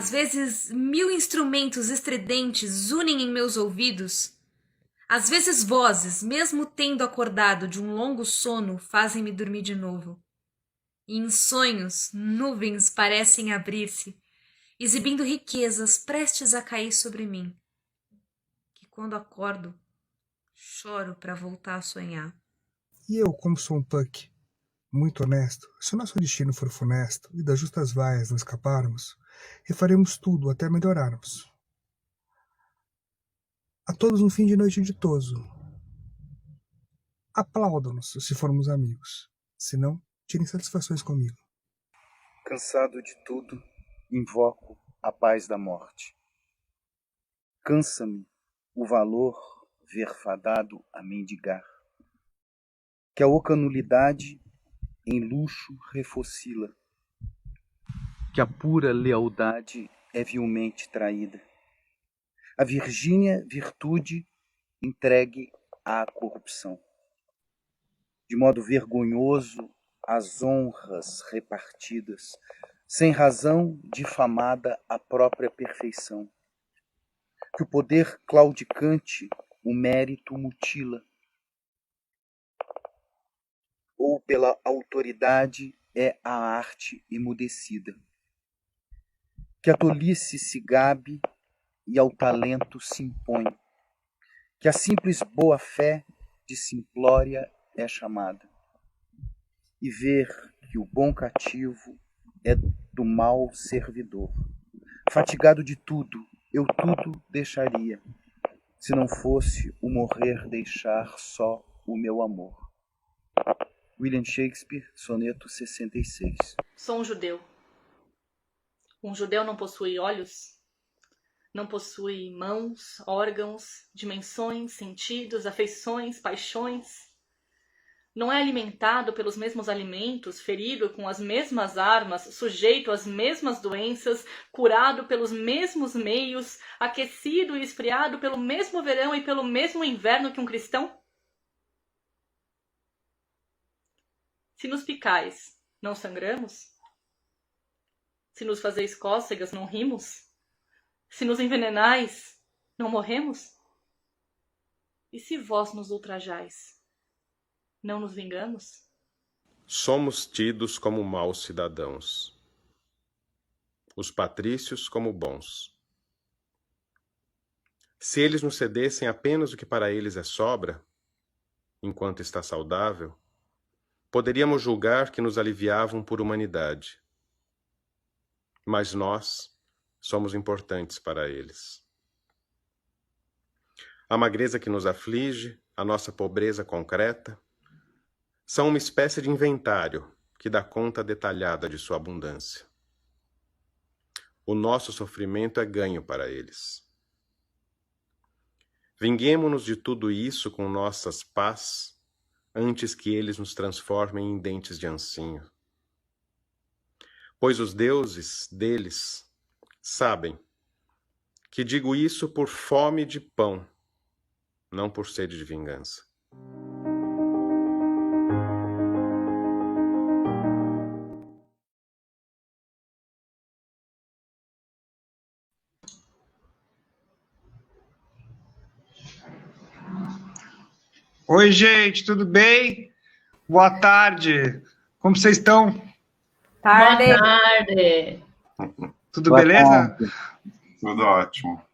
Às vezes, 1000 instrumentos estridentes unem em meus ouvidos. Às vezes, vozes, mesmo tendo acordado de um longo sono, fazem-me dormir de novo. E em sonhos, nuvens parecem abrir-se, exibindo riquezas prestes a cair sobre mim. Que quando acordo, choro para voltar a sonhar. E eu, como sou um punk, muito honesto, se o nosso destino for funesto e das justas vaias não escaparmos, refaremos tudo até melhorarmos. A todos um fim de noite ditoso. Aplaudam-nos se formos amigos. Se não, tirem satisfações comigo. Cansado de tudo, invoco a paz da morte. Cansa-me o valor ver fadado a mendigar, que a oca nulidade em luxo refocila, que a pura lealdade é vilmente traída, a virgínea virtude entregue à corrupção. De modo vergonhoso, as honras repartidas, sem razão difamada a própria perfeição. Que o poder claudicante o mérito mutila, ou pela autoridade é a arte emudecida. Que a tolice se gabe e ao talento se impõe. Que a simples boa-fé de simplória é chamada. E ver que o bom cativo é do mal servidor. Fatigado de tudo, eu tudo deixaria, se não fosse o morrer deixar só o meu amor. William Shakespeare, soneto 66. Sou um judeu. Um judeu não possui olhos, não possui mãos, órgãos, dimensões, sentidos, afeições, paixões. Não é alimentado pelos mesmos alimentos, ferido com as mesmas armas, sujeito às mesmas doenças, curado pelos mesmos meios, aquecido e esfriado pelo mesmo verão e pelo mesmo inverno que um cristão? Se nos picais, não sangramos? Se nos fazeis cócegas, não rimos? Se nos envenenais, não morremos? E se vós nos ultrajais, não nos vingamos? Somos tidos como maus cidadãos, os patrícios como bons. Se eles nos cedessem apenas o que para eles é sobra, enquanto está saudável, poderíamos julgar que nos aliviavam por humanidade. Mas nós somos importantes para eles. A magreza que nos aflige, a nossa pobreza concreta, são uma espécie de inventário que dá conta detalhada de sua abundância. O nosso sofrimento é ganho para eles. Vinguemo-nos de tudo isso com nossas pás, antes que eles nos transformem em dentes de ancinho. Pois os deuses deles sabem que digo isso por fome de pão, não por sede de vingança. Oi, gente, tudo bem? Boa tarde. Como vocês estão? Tarde. Boa tarde. Tudo Boa beleza? tarde. Tudo ótimo.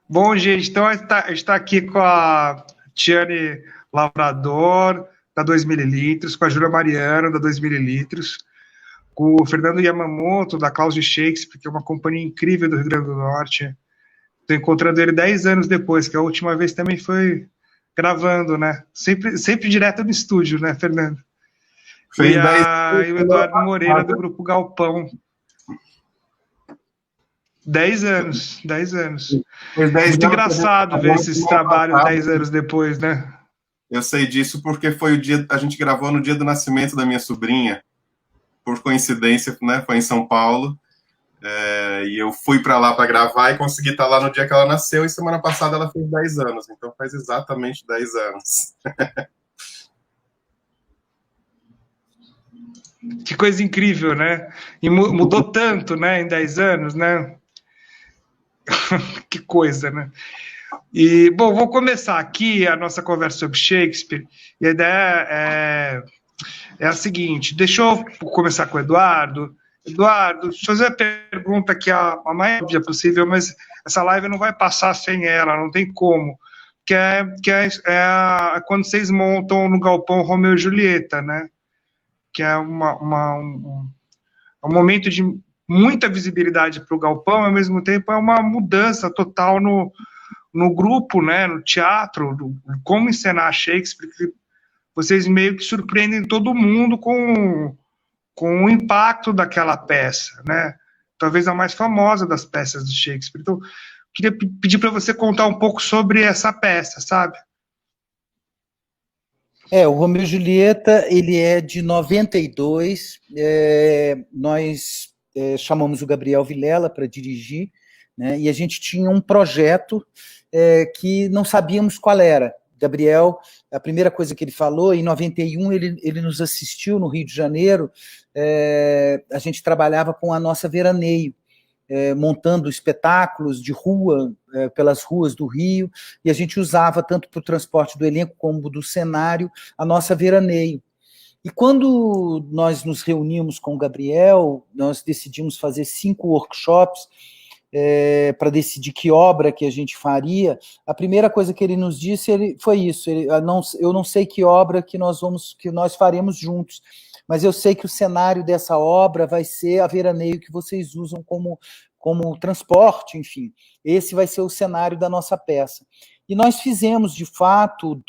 Bom, gente, então a gente está aqui com a Tiane Lavrador, da 2ml, com a Júlia Mariano, da 2ml, com o Fernando Yamamoto, da Klaus de Shakespeare, que é uma companhia incrível do Rio Grande do Norte. Estou encontrando ele 10 anos depois, que a última vez também foi gravando, né? Sempre direto no estúdio, né, Fernando? Fez E 10 o Eduardo Moreira, do Grupo Galpão. 10 anos, 10 anos. Fez 10 Muito anos engraçado ver esses trabalhos 10 anos depois, né? Eu sei disso porque foi o dia, a gente gravou no dia do nascimento da minha sobrinha, por coincidência, né? Foi em São Paulo. E eu fui para lá para gravar e consegui estar lá no dia que ela nasceu, e semana passada ela fez 10 anos, então faz exatamente 10 anos. Que coisa incrível, né? E mudou tanto, né, em 10 anos, né? Que coisa, né? E, bom, vou começar aqui a nossa conversa sobre Shakespeare. E a ideia é a seguinte: deixa eu começar com o Eduardo. Eduardo, deixa eu fazer a pergunta que é a mais óbvia possível, mas essa live não vai passar sem ela, não tem como. Quando vocês montam no Galpão Romeu e Julieta, né? Que é um momento de muita visibilidade para o Galpão, ao mesmo tempo é uma mudança total no grupo, né, no teatro, como encenar Shakespeare, que vocês meio que surpreendem todo mundo com o impacto daquela peça, né? Talvez a mais famosa das peças de Shakespeare. Então, queria pedir para você contar um pouco sobre essa peça, sabe? O Romeu e Julieta, ele é de 92, nós chamamos o Gabriel Vilela para dirigir, né, e a gente tinha um projeto que não sabíamos qual era. Gabriel, a primeira coisa que ele falou, em 91 ele nos assistiu no Rio de Janeiro, a gente trabalhava com a nossa Veraneio, montando espetáculos de rua, pelas ruas do Rio, e a gente usava, tanto para o transporte do elenco como do cenário, a nossa Veraneio. E quando nós nos reunimos com o Gabriel, nós decidimos fazer 5 workshops para decidir que obra que a gente faria. A primeira coisa que ele nos disse foi isso: eu não sei que obra que nós faremos juntos, mas eu sei que o cenário dessa obra vai ser a Veraneio que vocês usam como transporte, enfim. Esse vai ser o cenário da nossa peça. E nós fizemos, de fato,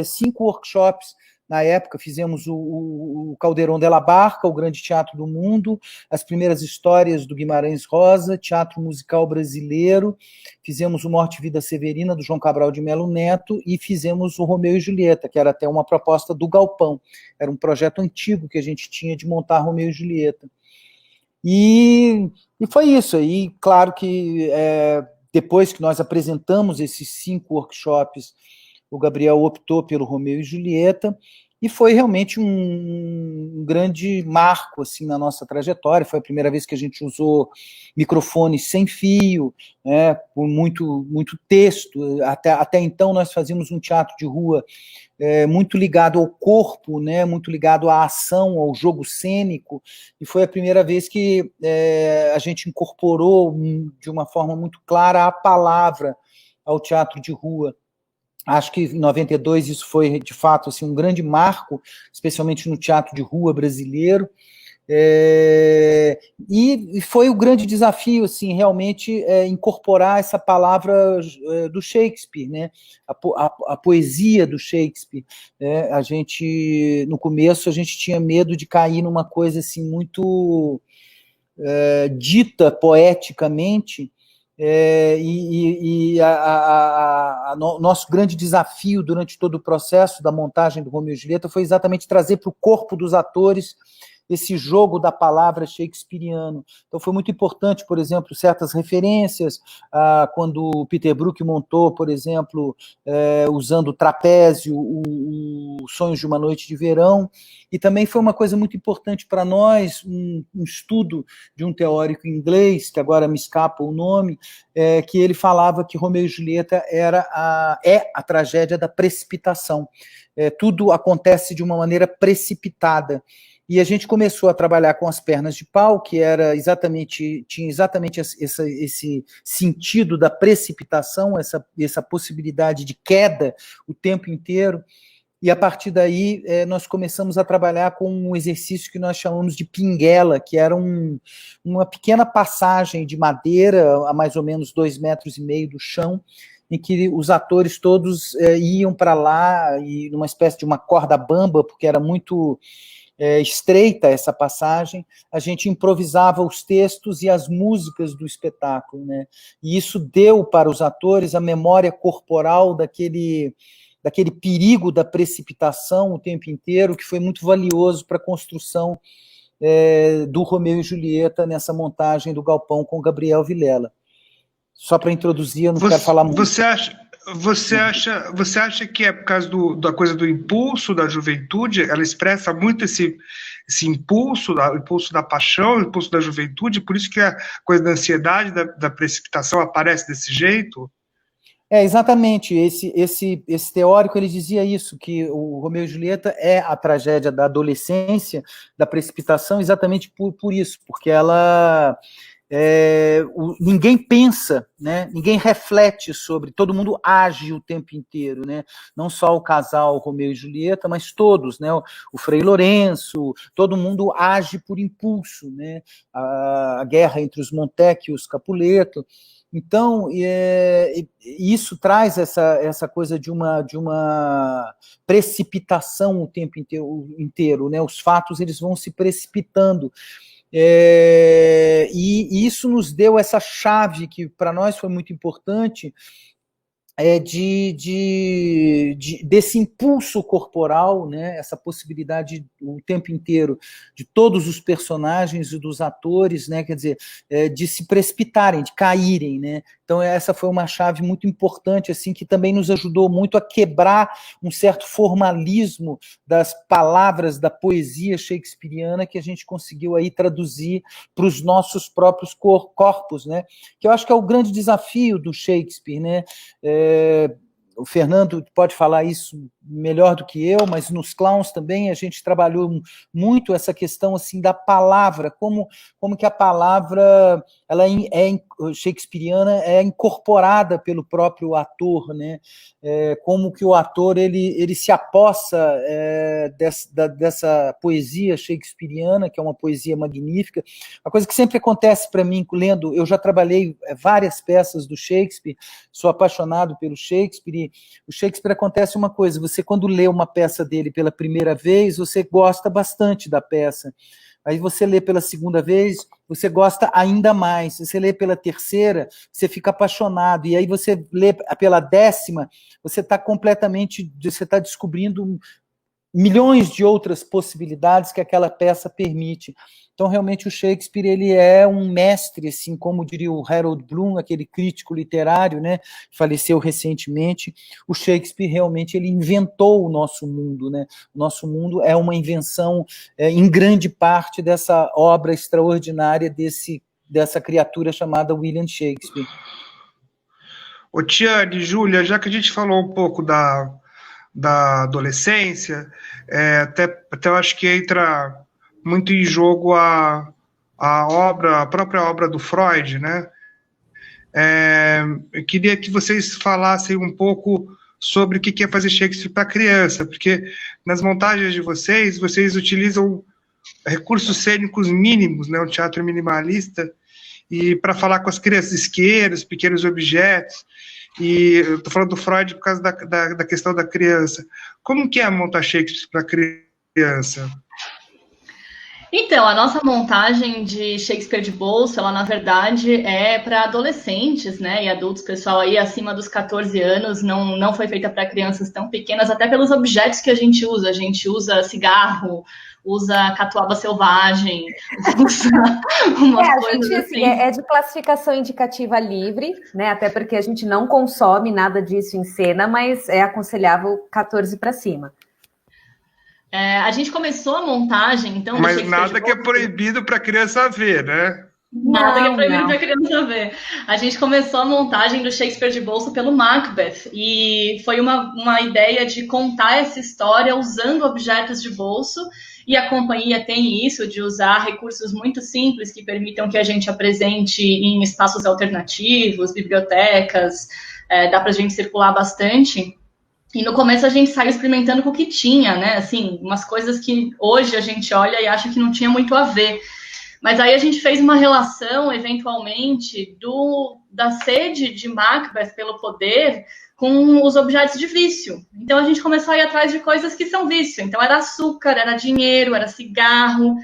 5 workshops. Na época, fizemos o Caldeirão de la Barca, o grande teatro do mundo, as primeiras histórias do Guimarães Rosa, teatro musical brasileiro, fizemos o Morte e Vida Severina, do João Cabral de Melo Neto, e fizemos o Romeu e Julieta, que era até uma proposta do Galpão. Era um projeto antigo que a gente tinha de montar Romeu e Julieta. E foi isso. E claro que depois que nós apresentamos esses 5 workshops, o Gabriel optou pelo Romeu e Julieta, e foi realmente um grande marco assim, na nossa trajetória. Foi a primeira vez que a gente usou microfones sem fio, né, por muito texto. Até então nós fazíamos um teatro de rua muito ligado ao corpo, né, muito ligado à ação, ao jogo cênico, e foi a primeira vez que a gente incorporou de uma forma muito clara a palavra ao teatro de rua. Acho que em 92 isso foi, de fato, assim, um grande marco, especialmente no teatro de rua brasileiro, e foi o grande desafio, assim, realmente incorporar essa palavra do Shakespeare, né? A poesia do Shakespeare. A gente, no começo, a gente tinha medo de cair numa coisa assim muito dita poeticamente. Nosso grande desafio durante todo o processo da montagem do Romeu e Julieta foi exatamente trazer para o corpo dos atores esse jogo da palavra shakespeariano. Então foi muito importante, por exemplo, certas referências, quando o Peter Brook montou, por exemplo, usando o trapézio, o Sonhos de uma Noite de Verão, e também foi uma coisa muito importante para nós, um estudo de um teórico inglês, que agora me escapa o nome, que ele falava que Romeu e Julieta é a tragédia da precipitação. Tudo acontece de uma maneira precipitada. E a gente começou a trabalhar com as pernas de pau, que tinha exatamente esse sentido da precipitação, essa possibilidade de queda o tempo inteiro. E a partir daí nós começamos a trabalhar com um exercício que nós chamamos de pinguela, que era uma pequena passagem de madeira a mais ou menos 2,5 metros do chão, em que os atores todos iam para lá, e numa espécie de uma corda bamba, porque era muito estreita essa passagem, a gente improvisava os textos e as músicas do espetáculo, né? E isso deu para os atores a memória corporal daquele perigo da precipitação o tempo inteiro, que foi muito valioso para a construção do Romeu e Julieta nessa montagem do Galpão com Gabriel Vilela. Só para introduzir, eu não quero falar muito. Você Você acha que é por causa da coisa do impulso da juventude? Ela expressa muito esse impulso, o impulso da paixão, o impulso da juventude, por isso que a coisa da ansiedade, da precipitação aparece desse jeito? Exatamente. Esse teórico ele dizia isso, que o Romeu e Julieta é a tragédia da adolescência, da precipitação, exatamente por isso, porque ela ninguém pensa, né? Ninguém reflete sobre, todo mundo age o tempo inteiro, né? Não só o casal Romeu e Julieta, mas todos, né? O Frei Lourenço, todo mundo age por impulso, né? A guerra entre os Montecchi e os Capuleto. Então, isso traz essa coisa de uma precipitação o tempo inteiro, né? Os fatos eles vão se precipitando. E isso nos deu essa chave que para nós foi muito importante, desse impulso corporal, né, essa possibilidade o tempo inteiro de todos os personagens e dos atores, né, quer dizer, de se precipitarem, de caírem, né. Então essa foi uma chave muito importante, assim, que também nos ajudou muito a quebrar um certo formalismo das palavras da poesia shakespeariana que a gente conseguiu aí traduzir para os nossos próprios corpos, né, que eu acho que é o grande desafio do Shakespeare, né. O Fernando pode falar isso melhor do que eu, mas nos clowns também a gente trabalhou muito essa questão assim da palavra, como que a palavra ela shakespeariana é incorporada pelo próprio ator, né? Como que o ator ele se apossa dessa poesia shakespeariana, que é uma poesia magnífica. Uma coisa que sempre acontece para mim lendo, eu já trabalhei várias peças do Shakespeare, sou apaixonado pelo Shakespeare, e o Shakespeare acontece uma coisa, você quando lê uma peça dele pela primeira vez, você gosta bastante da peça. Aí você lê pela segunda vez, você gosta ainda mais. Você lê pela terceira, você fica apaixonado. E aí você lê pela 10ª, você está descobrindo milhões de outras possibilidades que aquela peça permite. Então, realmente, o Shakespeare ele é um mestre, assim, como diria o Harold Bloom, aquele crítico literário, né, faleceu recentemente. O Shakespeare realmente ele inventou o nosso mundo, né? O nosso mundo é uma invenção, em grande parte, dessa obra extraordinária dessa criatura chamada William Shakespeare. Ô, Tiane, Júlia, já que a gente falou um pouco da adolescência, até eu acho que entra muito em jogo a própria obra do Freud, né? Eu queria que vocês falassem um pouco sobre o que é fazer Shakespeare para criança, porque nas montagens de vocês utilizam recursos cênicos mínimos, né? Um teatro minimalista, e para falar com as crianças, isqueiros, pequenos objetos. E eu estou falando do Freud por causa da questão da criança. Como que é montar Shakespeare para criança? Então, a nossa montagem de Shakespeare de bolso, ela na verdade é para adolescentes, né, e adultos, pessoal aí acima dos 14 anos, não foi feita para crianças tão pequenas, até pelos objetos que a gente usa cigarro, usa catuaba selvagem, usa umas coisas assim. É de classificação indicativa livre, né, até porque a gente não consome nada disso em cena, mas é aconselhável 14 para cima. A gente começou a montagem, então... Mas nada que é proibido para a criança ver, né? Nada que é proibido para a criança ver. A gente começou a montagem do Shakespeare de bolso pelo Macbeth, e foi uma ideia de contar essa história usando objetos de bolso, e a companhia tem isso, de usar recursos muito simples que permitam que a gente apresente em espaços alternativos, bibliotecas, dá para a gente circular bastante. E no começo a gente saiu experimentando com o que tinha, né? Assim, umas coisas que hoje a gente olha e acha que não tinha muito a ver. Mas aí a gente fez uma relação, eventualmente, da sede de Macbeth pelo poder com os objetos de vício. Então a gente começou a ir atrás de coisas que são vício. Então era açúcar, era dinheiro, era cigarro.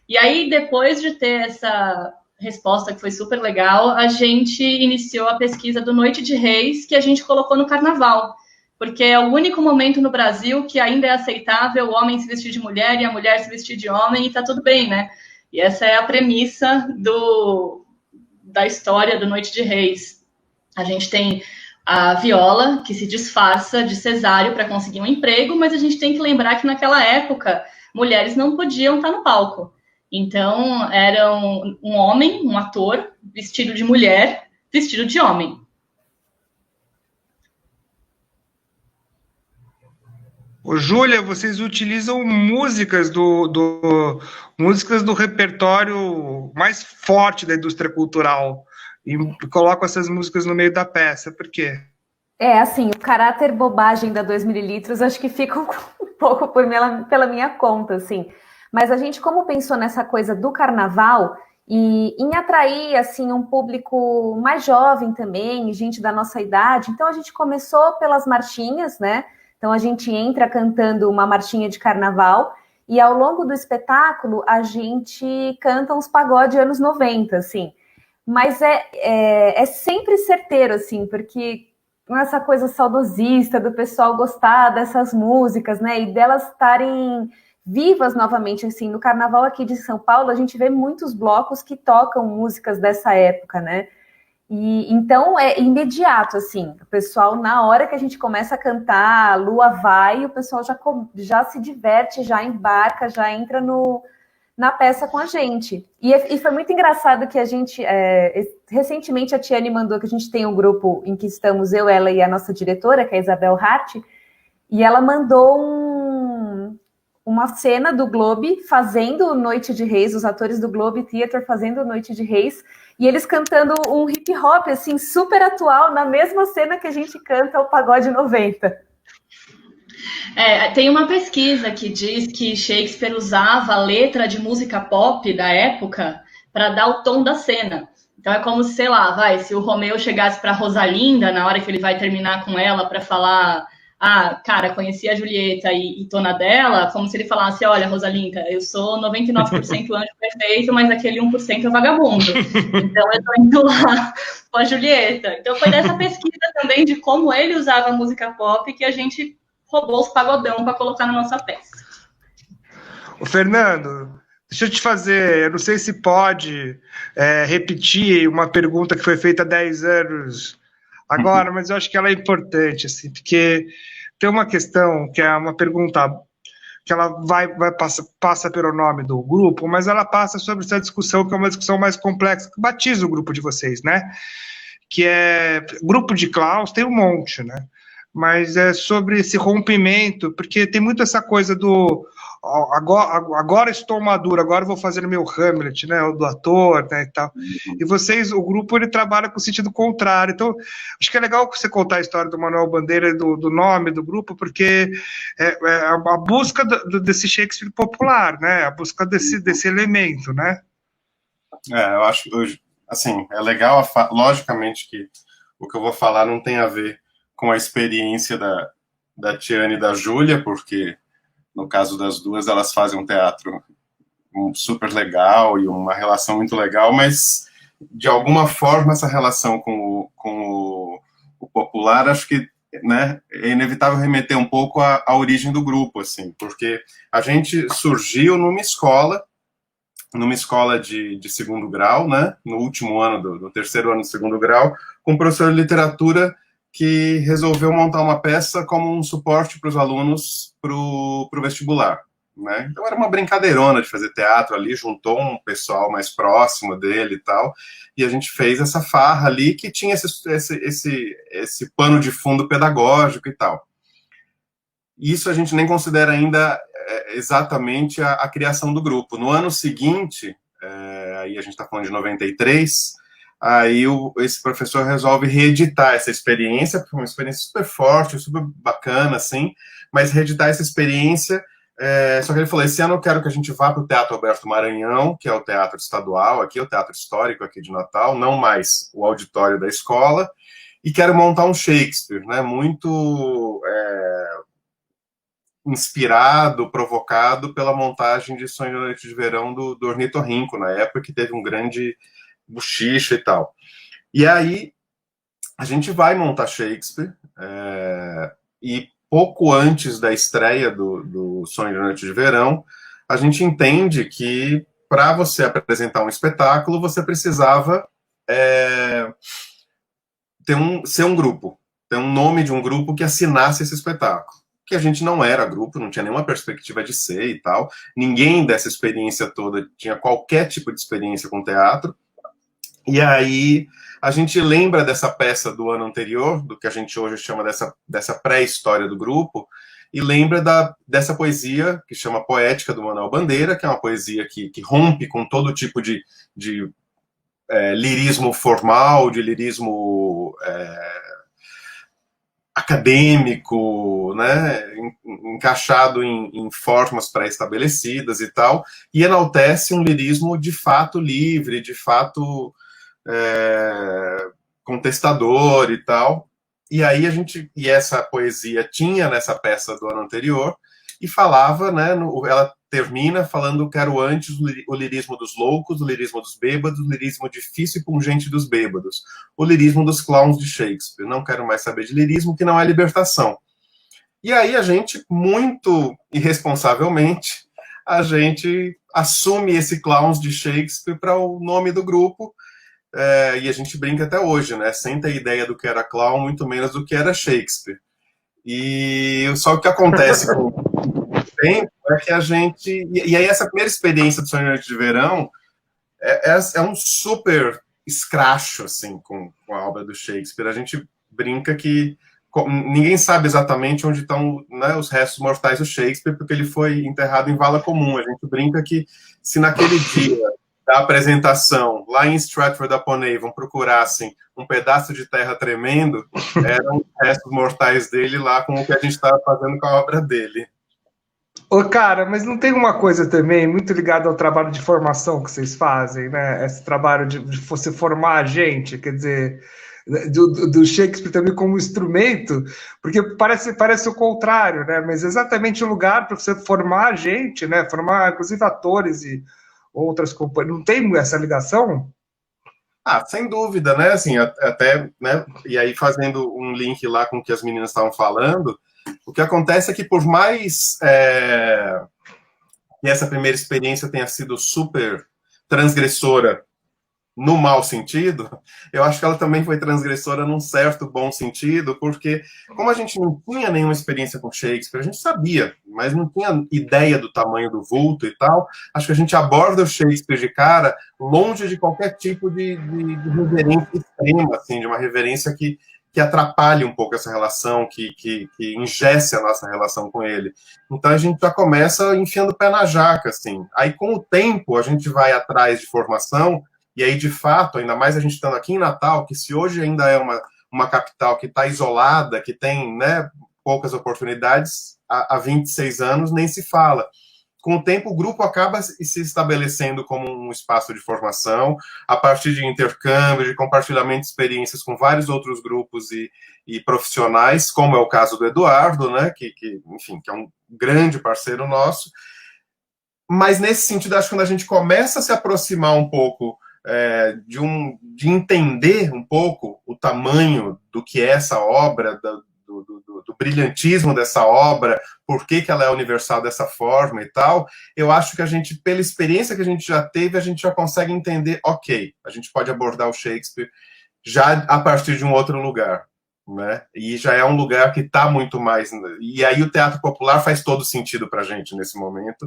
E aí, depois de ter essa resposta que foi super legal, a gente iniciou a pesquisa do Noite de Reis, que a gente colocou no Carnaval. Porque é o único momento no Brasil que ainda é aceitável o homem se vestir de mulher e a mulher se vestir de homem, e tá tudo bem, né? E essa é a premissa da história do Noite de Reis. A gente tem A Viola, que se disfarça de cesário para conseguir um emprego, mas a gente tem que lembrar que naquela época mulheres não podiam estar no palco. Então, era um homem, um ator, vestido de mulher, vestido de homem. Ô, Júlia, vocês utilizam músicas do repertório mais forte da indústria cultural e colocam essas músicas no meio da peça. Por quê? Assim, o caráter bobagem da 2 ml acho que fica um pouco pela minha conta, assim. Mas a gente, como pensou nessa coisa do carnaval e em atrair, assim, um público mais jovem também, gente da nossa idade, então a gente começou pelas marchinhas, né? Então a gente entra cantando uma marchinha de carnaval e ao longo do espetáculo a gente canta uns pagode anos 90, assim. Mas é sempre certeiro, assim, porque essa coisa saudosista do pessoal gostar dessas músicas, né? E delas estarem vivas novamente, assim. No carnaval aqui de São Paulo, a gente vê muitos blocos que tocam músicas dessa época, né? E então é imediato, assim. O pessoal, na hora que a gente começa a cantar a Lua Vai, o pessoal já se diverte, já embarca, já entra na peça com a gente. E foi muito engraçado que a gente, recentemente a Tiane mandou que a gente tem um grupo em que estamos eu, ela e a nossa diretora, que é a Isabel Hart, e ela mandou uma cena do Globe fazendo Noite de Reis, os atores do Globe Theatre fazendo Noite de Reis, e eles cantando um hip hop, assim, super atual, na mesma cena que a gente canta o Pagode 90. Tem uma pesquisa que diz que Shakespeare usava a letra de música pop da época para dar o tom da cena. Então é como se, sei lá, se o Romeu chegasse para Rosalinda na hora que ele vai terminar com ela para falar, cara, conheci a Julieta e tô na dela, como se ele falasse, olha, Rosalinda, eu sou 99% anjo perfeito, mas aquele 1% é vagabundo. Então eu tô indo lá com a Julieta. Então foi dessa pesquisa também de como ele usava a música pop que a gente roubou os pagodão para colocar na nossa peça. Ô, Fernando, deixa eu te fazer, eu não sei se pode repetir uma pergunta que foi feita há 10 anos agora, mas eu acho que ela é importante, assim, porque tem uma questão que é uma pergunta que ela passa pelo nome do grupo, mas ela passa sobre essa discussão, que é uma discussão mais complexa, que batiza o grupo de vocês, né? Que é grupo de Klaus, tem um monte, né? Mas é sobre esse rompimento, porque tem muito essa coisa do agora estou maduro, agora vou fazer o meu Hamlet, né, o do ator, né, e tal. E vocês, o grupo, ele trabalha com o sentido contrário. Então, acho que é legal você contar a história do Manuel Bandeira e do nome do grupo, porque é a busca desse Shakespeare popular, né, a busca desse elemento, né. Eu acho, assim, é legal, logicamente que o que eu vou falar não tem a ver com a experiência da Tiane e da Júlia, porque no caso das duas, elas fazem um teatro super legal e uma relação muito legal, mas de alguma forma essa relação com o popular, acho que, né, é inevitável remeter um pouco à origem do grupo, assim, porque a gente surgiu numa escola de segundo grau, né, no último ano do terceiro ano do segundo grau, com um professor de literatura que resolveu montar uma peça como um suporte para os alunos para o vestibular, né? Então era uma brincadeirona de fazer teatro ali, juntou um pessoal mais próximo dele e tal, e a gente fez essa farra ali que tinha esse pano de fundo pedagógico e tal. Isso a gente nem considera ainda exatamente a criação do grupo. No ano seguinte, aí a gente está falando de 93, aí esse professor resolve reeditar essa experiência, porque é uma experiência super forte, super bacana, assim, mas reeditar essa experiência, só que ele falou, esse ano eu quero que a gente vá para o Teatro Alberto Maranhão, que é o teatro estadual aqui, o teatro histórico aqui de Natal, não mais o auditório da escola, e quero montar um Shakespeare, né, muito inspirado, provocado pela montagem de Sonho da Noite de Verão do Ornitorrinco, na época que teve um grande bochicha e tal. E aí a gente vai montar Shakespeare, e pouco antes da estreia do Sonho da Noite de Verão, a gente entende que para você apresentar um espetáculo, você precisava ser um grupo. ter um nome de um grupo que assinasse esse espetáculo. Que a gente não era grupo, não tinha nenhuma perspectiva de ser e tal. Ninguém dessa experiência toda tinha qualquer tipo de experiência com teatro. E aí a gente lembra dessa peça do ano anterior, do que a gente hoje chama dessa pré-história do grupo, e lembra dessa poesia que chama Poética, do Manuel Bandeira, que é uma poesia que rompe com todo tipo de lirismo formal, de lirismo acadêmico, né, encaixado em formas pré-estabelecidas e tal, e enaltece um lirismo de fato livre, de fato contestador e tal. E aí essa poesia tinha nessa peça do ano anterior e falava, né, ela termina falando: quero antes o lirismo dos loucos, o lirismo dos bêbados, o lirismo difícil e pungente dos bêbados, o lirismo dos clowns de Shakespeare. Não quero mais saber de lirismo, que não é libertação. E aí a gente, muito irresponsavelmente, a gente assume esse clowns de Shakespeare para o nome do grupo, e a gente brinca até hoje, né? Sem ter ideia do que era clown, muito menos do que era Shakespeare. E só o que acontece com o tempo é que a gente... E aí essa primeira experiência do Sonho de Verão é um super escracho, assim, com a obra do Shakespeare. A gente brinca que ninguém sabe exatamente onde estão, né, os restos mortais do Shakespeare, porque ele foi enterrado em vala comum. A gente brinca que se naquele dia da apresentação, lá em Stratford-upon-Avon, procurassem um pedaço de terra tremendo, eram os restos mortais dele lá com o que a gente estava fazendo com a obra dele. Ô, cara, mas não tem uma coisa também muito ligada ao trabalho de formação que vocês fazem, né? Esse trabalho de você formar a gente, quer dizer, do Shakespeare também como instrumento, porque parece o contrário, né? Mas exatamente o lugar para você formar a gente, né? Formar, inclusive, atores e outras companhias. Não tem essa ligação? Sem dúvida, né? Assim, até, né? E aí, fazendo um link lá com o que as meninas estavam falando, o que acontece é que, por mais que essa primeira experiência tenha sido super transgressora no mau sentido, eu acho que ela também foi transgressora num certo bom sentido, porque como a gente não tinha nenhuma experiência com Shakespeare, a gente sabia, mas não tinha ideia do tamanho do vulto e tal, acho que a gente aborda o Shakespeare de cara longe de qualquer tipo de reverência extrema, assim, de uma reverência que atrapalhe um pouco essa relação, que engesse a nossa relação com ele. Então a gente já começa enfiando o pé na jaca, assim. Aí com o tempo a gente vai atrás de formação. E aí, de fato, ainda mais a gente estando aqui em Natal, que se hoje ainda é uma capital que está isolada, que tem, né, poucas oportunidades, há 26 anos nem se fala. Com o tempo, o grupo acaba se estabelecendo como um espaço de formação, a partir de intercâmbio, de compartilhamento de experiências com vários outros grupos e profissionais, como é o caso do Eduardo, né, enfim, que é um grande parceiro nosso. Mas, nesse sentido, acho que quando a gente começa a se aproximar um pouco de entender um pouco o tamanho do que é essa obra, do brilhantismo dessa obra, por que ela é universal dessa forma e tal, eu acho que a gente, pela experiência que a gente já teve, a gente já consegue entender, ok, a gente pode abordar o Shakespeare já a partir de um outro lugar, né? E já é um lugar que está muito mais... E aí o teatro popular faz todo sentido para a gente nesse momento,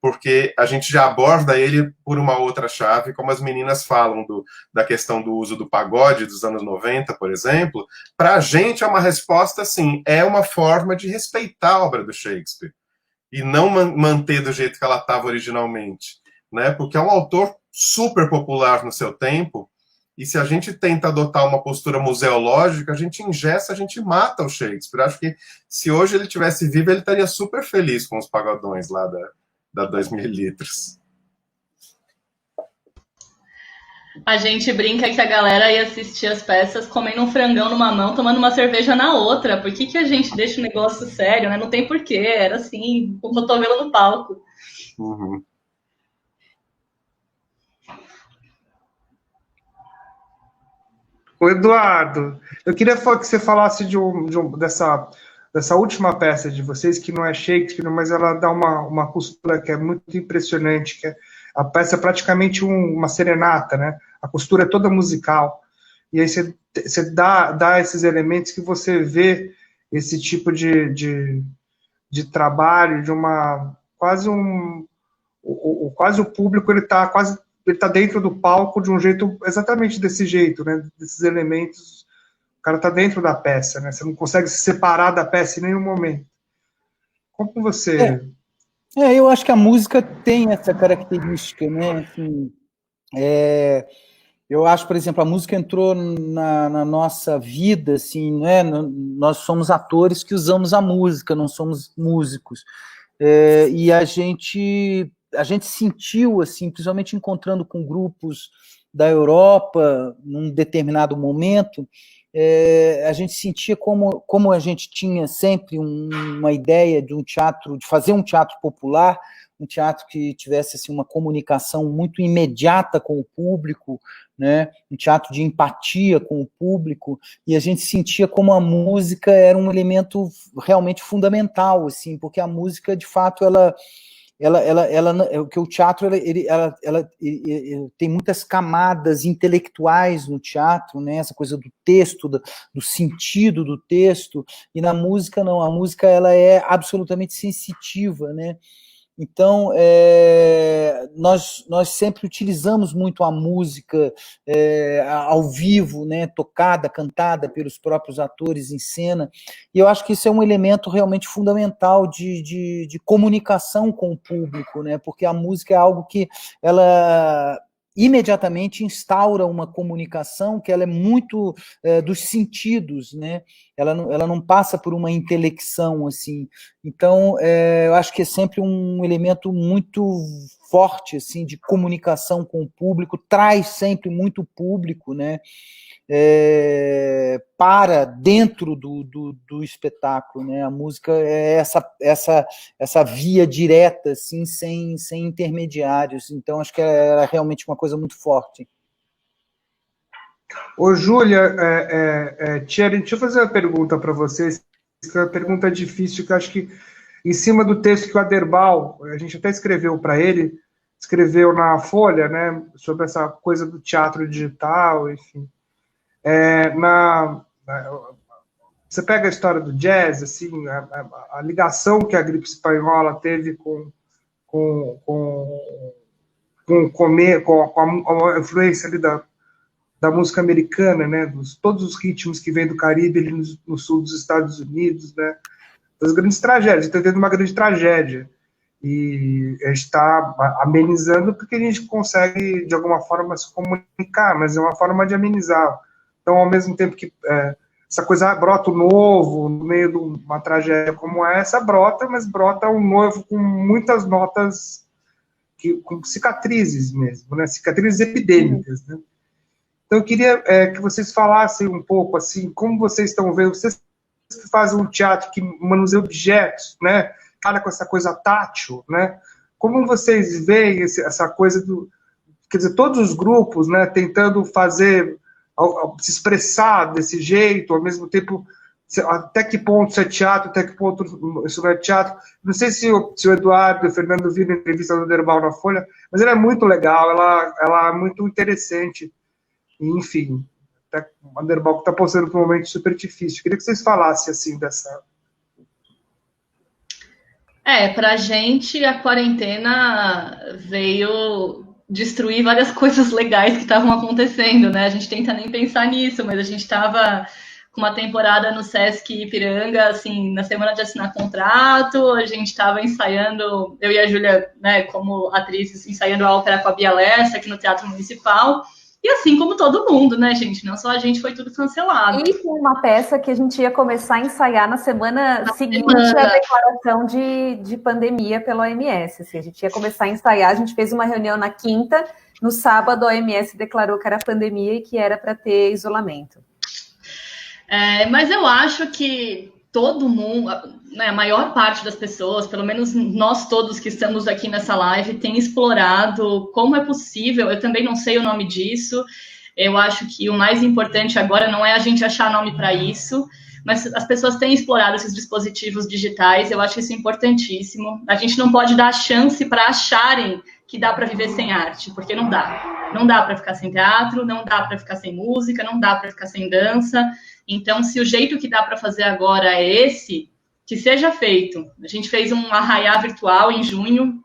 porque a gente já aborda ele por uma outra chave, como as meninas falam da questão do uso do pagode dos anos 90, por exemplo. Para a gente é uma resposta, assim, é uma forma de respeitar a obra do Shakespeare e não manter do jeito que ela estava originalmente, né? Porque é um autor super popular no seu tempo, e se a gente tenta adotar uma postura museológica, a gente engessa, a gente mata o Shakespeare. Acho que se hoje ele tivesse vivo, ele estaria super feliz com os pagodões lá da 2000 litros. A gente brinca que a galera ia assistir as peças comendo um frangão numa mão, tomando uma cerveja na outra. Por que a gente deixa o negócio sério, né? Não tem porquê, era assim, com o cotovelo no palco. Uhum. Ô, Eduardo, eu queria que você falasse dessa última peça de vocês, que não é Shakespeare, mas ela dá uma costura que é muito impressionante, que a peça é praticamente uma serenata, né? A costura é toda musical. e aí você dá esses elementos que você vê esse tipo de trabalho, de uma quase quase o público ele tá dentro do palco de um jeito exatamente desse jeito, né? Desses elementos, o cara tá dentro da peça, né? Você não consegue se separar da peça em nenhum momento. Como você... Eu acho que a música tem essa característica, né? Assim, eu acho, por exemplo, a música entrou na nossa vida, assim, né? Nós somos atores que usamos a música, não somos músicos. E a gente sentiu, assim, principalmente encontrando com grupos da Europa, num determinado momento, a gente sentia como a gente tinha sempre uma ideia de um teatro, de fazer um teatro popular, um teatro que tivesse assim, uma comunicação muito imediata com o público, né? Um teatro de empatia com o público, e a gente sentia como a música era um elemento realmente fundamental, assim, porque a música, de fato, que o teatro ele tem muitas camadas intelectuais no teatro, né? Essa coisa do texto, do sentido do texto, e na música não, a música ela é absolutamente sensitiva, né? Então, nós sempre utilizamos muito a música ao vivo, né, tocada, cantada pelos próprios atores em cena, e eu acho que isso é um elemento realmente fundamental de comunicação com o público, né, porque a música é algo que ela imediatamente instaura uma comunicação que ela é muito dos sentidos, né? Ela não passa por uma intelecção, assim. Então, eu acho que é sempre um elemento muito forte, assim, de comunicação com o público, traz sempre muito público, né? Para dentro do espetáculo, né? A música é essa via direta, assim, sem intermediários. Então, acho que era realmente uma coisa muito forte. Ô, Júlia, Thierry, deixa eu fazer uma pergunta para vocês, que é uma pergunta difícil, que eu acho que, em cima do texto que o Aderbal, a gente até escreveu para ele, escreveu na Folha, né, sobre essa coisa do teatro digital, enfim. Você pega a história do jazz, assim, a ligação que a gripe espanhola teve com a influência ali da música americana, né, todos os ritmos que vêm do Caribe ali no sul dos Estados Unidos, né, das grandes tragédias. Está tendo uma grande tragédia e a gente está amenizando porque a gente consegue de alguma forma se comunicar, mas é uma forma de amenizar. Então, ao mesmo tempo que essa coisa brota novo no meio de uma tragédia como essa, mas brota um novo com muitas notas, com cicatrizes mesmo, né, cicatrizes epidêmicas, né. Então, eu queria que vocês falassem um pouco, assim, como vocês estão vendo, vocês que fazem um teatro que manuseia objetos, né, fala com essa coisa tátil, né, como vocês veem essa coisa quer dizer, todos os grupos, né, tentando se expressar desse jeito, ao mesmo tempo, até que ponto isso é teatro, até que ponto isso não é teatro. Não sei se o Eduardo e o Fernando viram a entrevista do Aderbal na Folha, mas ela é muito legal, ela é muito interessante. Enfim, o Aderbal está passando por um momento super difícil. Queria que vocês falassem, assim, dessa... Pra gente, a quarentena veio destruir várias coisas legais que estavam acontecendo, né? A gente tenta nem pensar nisso, mas a gente estava com uma temporada no Sesc Ipiranga, assim, na semana de assinar contrato, a gente estava ensaiando, eu e a Júlia, né, como atrizes, ensaiando a ópera com a Bia Lessa aqui no Teatro Municipal. E assim como todo mundo, né, gente? Não só a gente, foi tudo cancelado. E com uma peça que a gente ia começar a ensaiar na semana seguinte à declaração de pandemia pela OMS. Assim, a gente ia começar a ensaiar, a gente fez uma reunião na quinta, no sábado a OMS declarou que era pandemia e que era para ter isolamento. Mas eu acho que todo mundo, né, a maior parte das pessoas, pelo menos nós todos que estamos aqui nessa live, tem explorado como é possível. Eu também não sei o nome disso. Eu acho que o mais importante agora não é a gente achar nome para isso, mas as pessoas têm explorado esses dispositivos digitais, eu acho isso importantíssimo. A gente não pode dar chance para acharem que dá para viver sem arte, porque não dá. Não dá para ficar sem teatro, não dá para ficar sem música, não dá para ficar sem dança. Então, se o jeito que dá para fazer agora é esse, que seja feito. A gente fez um arraiá virtual em junho,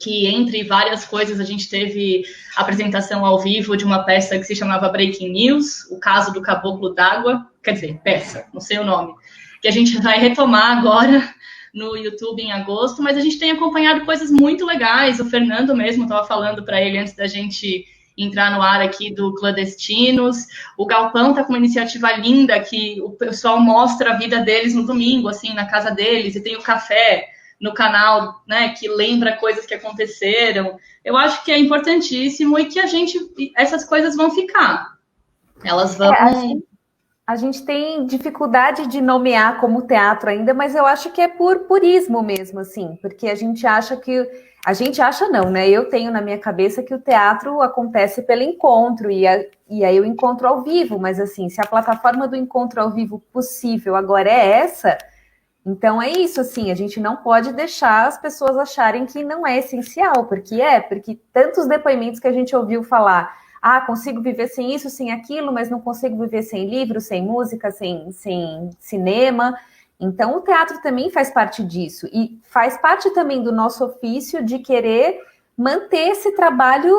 que entre várias coisas a gente teve a apresentação ao vivo de uma peça que se chamava Breaking News, o caso do Caboclo d'Água, quer dizer, peça, não sei o nome, que a gente vai retomar agora no YouTube em agosto, mas a gente tem acompanhado coisas muito legais. O Fernando mesmo estava falando para ele antes da gente entrar no ar aqui do Clandestinos. O Galpão está com uma iniciativa linda que o pessoal mostra a vida deles no domingo, assim, na casa deles, e tem o café no canal, né, que lembra coisas que aconteceram. Eu acho que é importantíssimo e que essas coisas vão ficar. Elas vão... A gente tem dificuldade de nomear como teatro ainda, mas eu acho que é por purismo mesmo, assim, porque a gente acha que... A gente acha não, né? Eu tenho na minha cabeça que o teatro acontece pelo encontro, e aí o encontro ao vivo, mas assim, se a plataforma do encontro ao vivo possível agora é essa, então é isso, assim, a gente não pode deixar as pessoas acharem que não é essencial, porque tantos depoimentos que a gente ouviu falar, consigo viver sem isso, sem aquilo, mas não consigo viver sem livro, sem música, sem cinema. Então, o teatro também faz parte disso. E faz parte também do nosso ofício de querer manter esse trabalho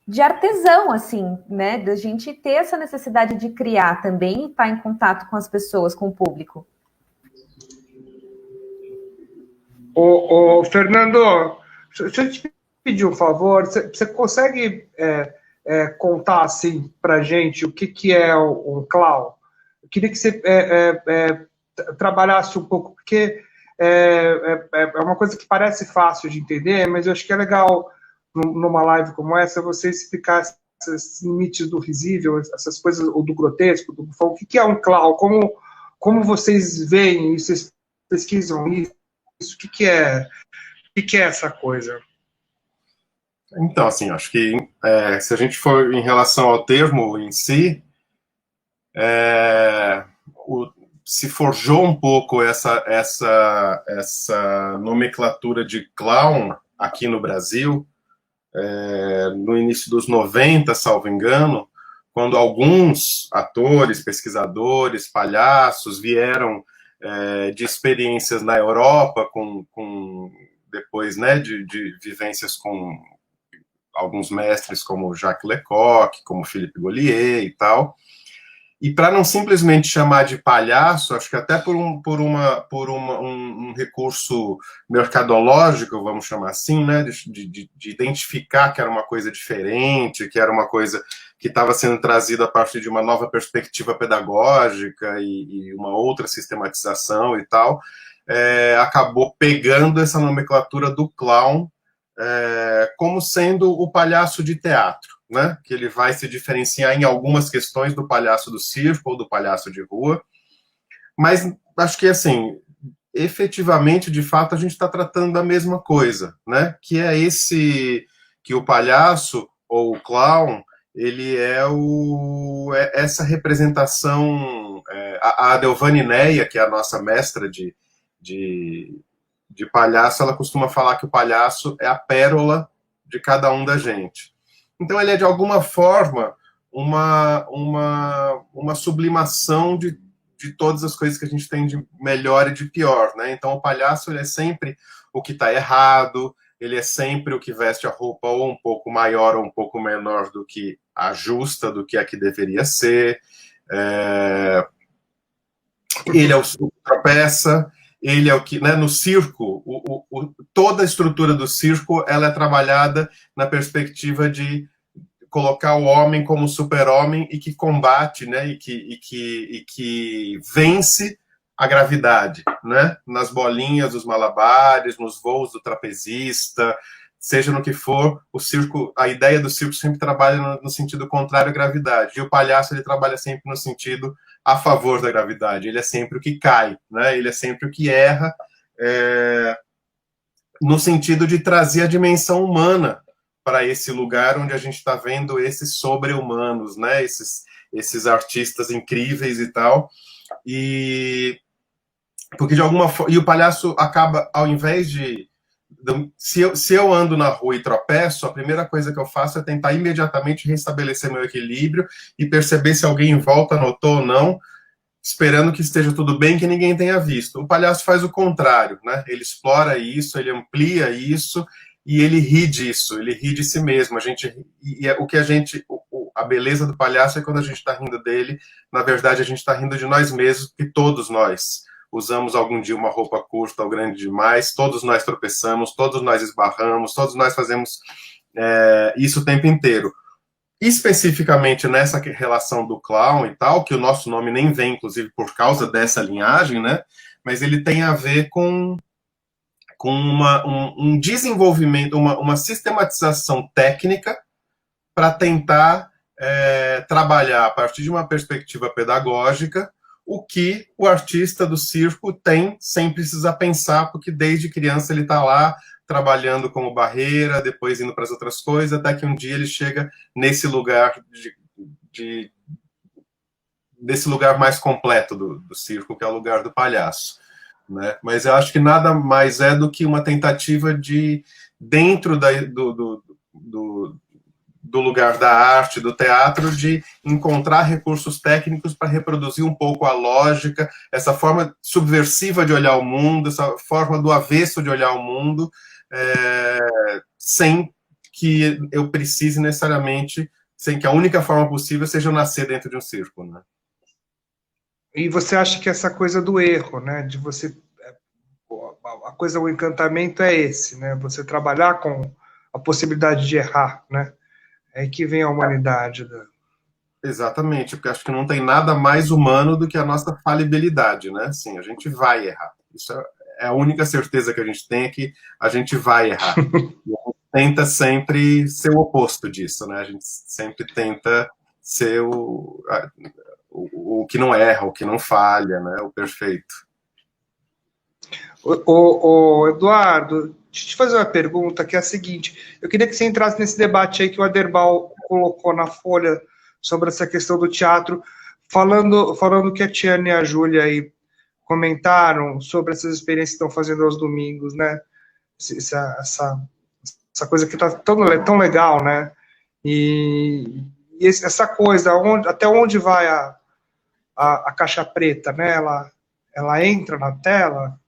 de artesão, assim, né? Da gente ter essa necessidade de criar também e estar em contato com as pessoas, com o público. Fernando, se eu te pedir um favor, você consegue... contar assim para gente o que é um clown? Eu queria que você trabalhasse um pouco, porque é uma coisa que parece fácil de entender, mas eu acho que é legal numa live como essa você explicar esses limites do risível, essas coisas, ou do grotesco, o que é um clown, como vocês veem, vocês pesquisam isso, o que é essa coisa? Então, assim, acho que se a gente for em relação ao termo em si, se forjou um pouco essa nomenclatura de clown aqui no Brasil, no início dos 90, salvo engano, quando alguns atores, pesquisadores, palhaços vieram de experiências na Europa, depois, né, de vivências com alguns mestres como Jacques Lecoq, como Philippe Gaulier e tal, e para não simplesmente chamar de palhaço, acho que até por um recurso mercadológico, vamos chamar assim, né, de identificar que era uma coisa diferente, que era uma coisa que estava sendo trazida a partir de uma nova perspectiva pedagógica e uma outra sistematização e tal, acabou pegando essa nomenclatura do clown como sendo o palhaço de teatro, né? Que ele vai se diferenciar em algumas questões do palhaço do circo ou do palhaço de rua, mas acho que, assim, efetivamente, de fato, a gente está tratando da mesma coisa, né? Que é que o palhaço ou o clown, ele é essa representação, a Adelvane Neia, que é a nossa mestra de palhaço, ela costuma falar que o palhaço é a pérola de cada um da gente. Então ele é, de alguma forma, uma sublimação de todas as coisas que a gente tem de melhor e de pior, né? Então o palhaço, ele é sempre o que está errado, ele é sempre o que veste a roupa ou um pouco maior ou um pouco menor do que a justa, do que a que deveria ser. Ele é o que tropeça. Ele é o que, né, no circo, toda a estrutura do circo, ela é trabalhada na perspectiva de colocar o homem como super-homem e que combate, né, e que vence a gravidade, né, nas bolinhas, os malabares, nos voos do trapezista, seja no que for, o circo, a ideia do circo sempre trabalha no sentido contrário à gravidade, e o palhaço, ele trabalha sempre no sentido a favor da gravidade, ele é sempre o que cai, né? Ele é sempre o que erra, no sentido de trazer a dimensão humana para esse lugar onde a gente está vendo esses sobre-humanos, né? Esses artistas incríveis e tal. E porque de alguma forma, e o palhaço acaba, ao invés de se eu ando na rua e tropeço, a primeira coisa que eu faço é tentar imediatamente restabelecer meu equilíbrio e perceber se alguém em volta notou ou não, esperando que esteja tudo bem, que ninguém tenha visto. O palhaço faz o contrário, né? Ele explora isso, ele amplia isso e ele ri disso, ele ri de si mesmo. A beleza do palhaço é quando a gente está rindo dele, na verdade a gente está rindo de nós mesmos, porque todos nós usamos algum dia uma roupa curta ou grande demais, todos nós tropeçamos, todos nós esbarramos, todos nós fazemos isso o tempo inteiro. Especificamente nessa relação do clown e tal, que o nosso nome nem vem, inclusive, por causa dessa linhagem, né? Mas ele tem a ver com um desenvolvimento, uma sistematização técnica para tentar trabalhar a partir de uma perspectiva pedagógica o que o artista do circo tem sem precisar pensar, porque desde criança ele está lá trabalhando como barreira, depois indo para as outras coisas, até que um dia ele chega nesse lugar desse lugar mais completo do circo, que é o lugar do palhaço, né? Mas eu acho que nada mais é do que uma tentativa de, dentro do lugar da arte, do teatro, de encontrar recursos técnicos para reproduzir um pouco a lógica, essa forma subversiva de olhar o mundo, essa forma do avesso de olhar o mundo, sem que eu precise necessariamente, sem que a única forma possível seja eu nascer dentro de um circo, né? E você acha que essa coisa do erro, né, de você... A coisa, o encantamento é esse, né? Você trabalhar com a possibilidade de errar, né? É aí que vem a humanidade. Né? Exatamente, porque acho que não tem nada mais humano do que a nossa falibilidade, né? Assim, a gente vai errar. Isso é a única certeza que a gente tem, é que a gente vai errar. E a gente tenta sempre ser o oposto disso, né? A gente sempre tenta ser o que não erra, o que não falha, né? O perfeito. Eduardo, deixa eu te fazer uma pergunta que é a seguinte: eu queria que você entrasse nesse debate aí que o Aderbal colocou na Folha sobre essa questão do teatro, falando que a Tiana e a Júlia aí comentaram sobre essas experiências que estão fazendo aos domingos, né? Essa coisa que está tão legal, né? E essa coisa, até onde vai a caixa preta, né? Ela entra na tela.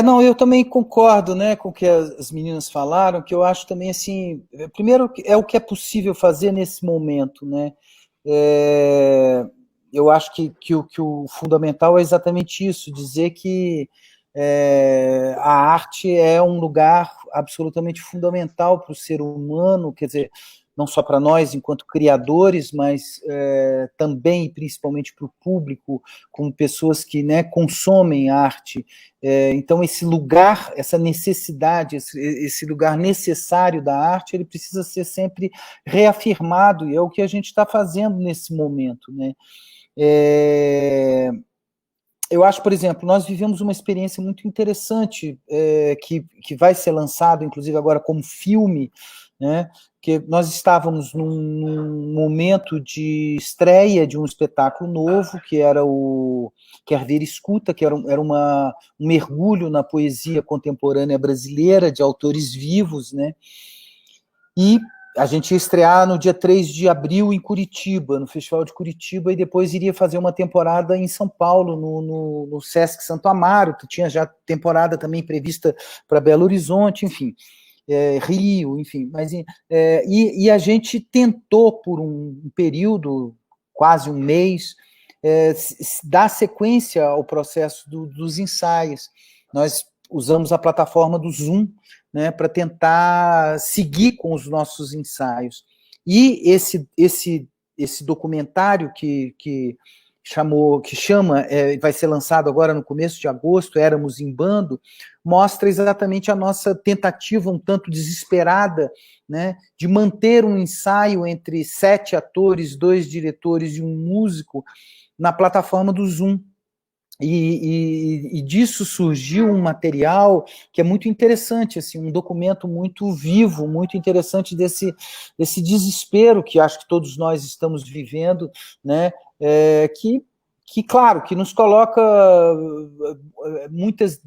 Não, eu também concordo, né, com o que as meninas falaram, que eu acho também, assim, primeiro, é o que é possível fazer nesse momento, né, eu acho que o fundamental é exatamente isso, dizer que a arte é um lugar absolutamente fundamental para o ser humano, quer dizer, não só para nós enquanto criadores, mas também e principalmente para o público, como pessoas que, né, consomem arte. Então, esse lugar, essa necessidade, esse lugar necessário da arte, ele precisa ser sempre reafirmado, e é o que a gente está fazendo nesse momento, né? Eu acho, por exemplo, nós vivemos uma experiência muito interessante, que vai ser lançado, inclusive agora como filme, né? Que nós estávamos num momento de estreia de um espetáculo novo, que era o Quer Ver Escuta, que era um mergulho na poesia contemporânea brasileira, de autores vivos, né? E a gente ia estrear no dia 3 de abril em Curitiba, no Festival de Curitiba, e depois iria fazer uma temporada em São Paulo, no Sesc Santo Amaro, que tinha já temporada também prevista para Belo Horizonte, enfim. Rio, enfim, mas e a gente tentou por um período, quase um mês, dar sequência ao processo dos ensaios. Nós usamos a plataforma do Zoom, né, para tentar seguir com os nossos ensaios. E esse documentário que vai ser lançado agora no começo de agosto, Éramos em Bando, mostra exatamente a nossa tentativa um tanto desesperada, né, de manter um ensaio entre 7 atores, 2 diretores e um músico na plataforma do Zoom. E disso surgiu um material que é muito interessante, assim, um documento muito vivo, muito interessante desse desespero que acho que todos nós estamos vivendo, né, que que, claro, que nos coloca muitas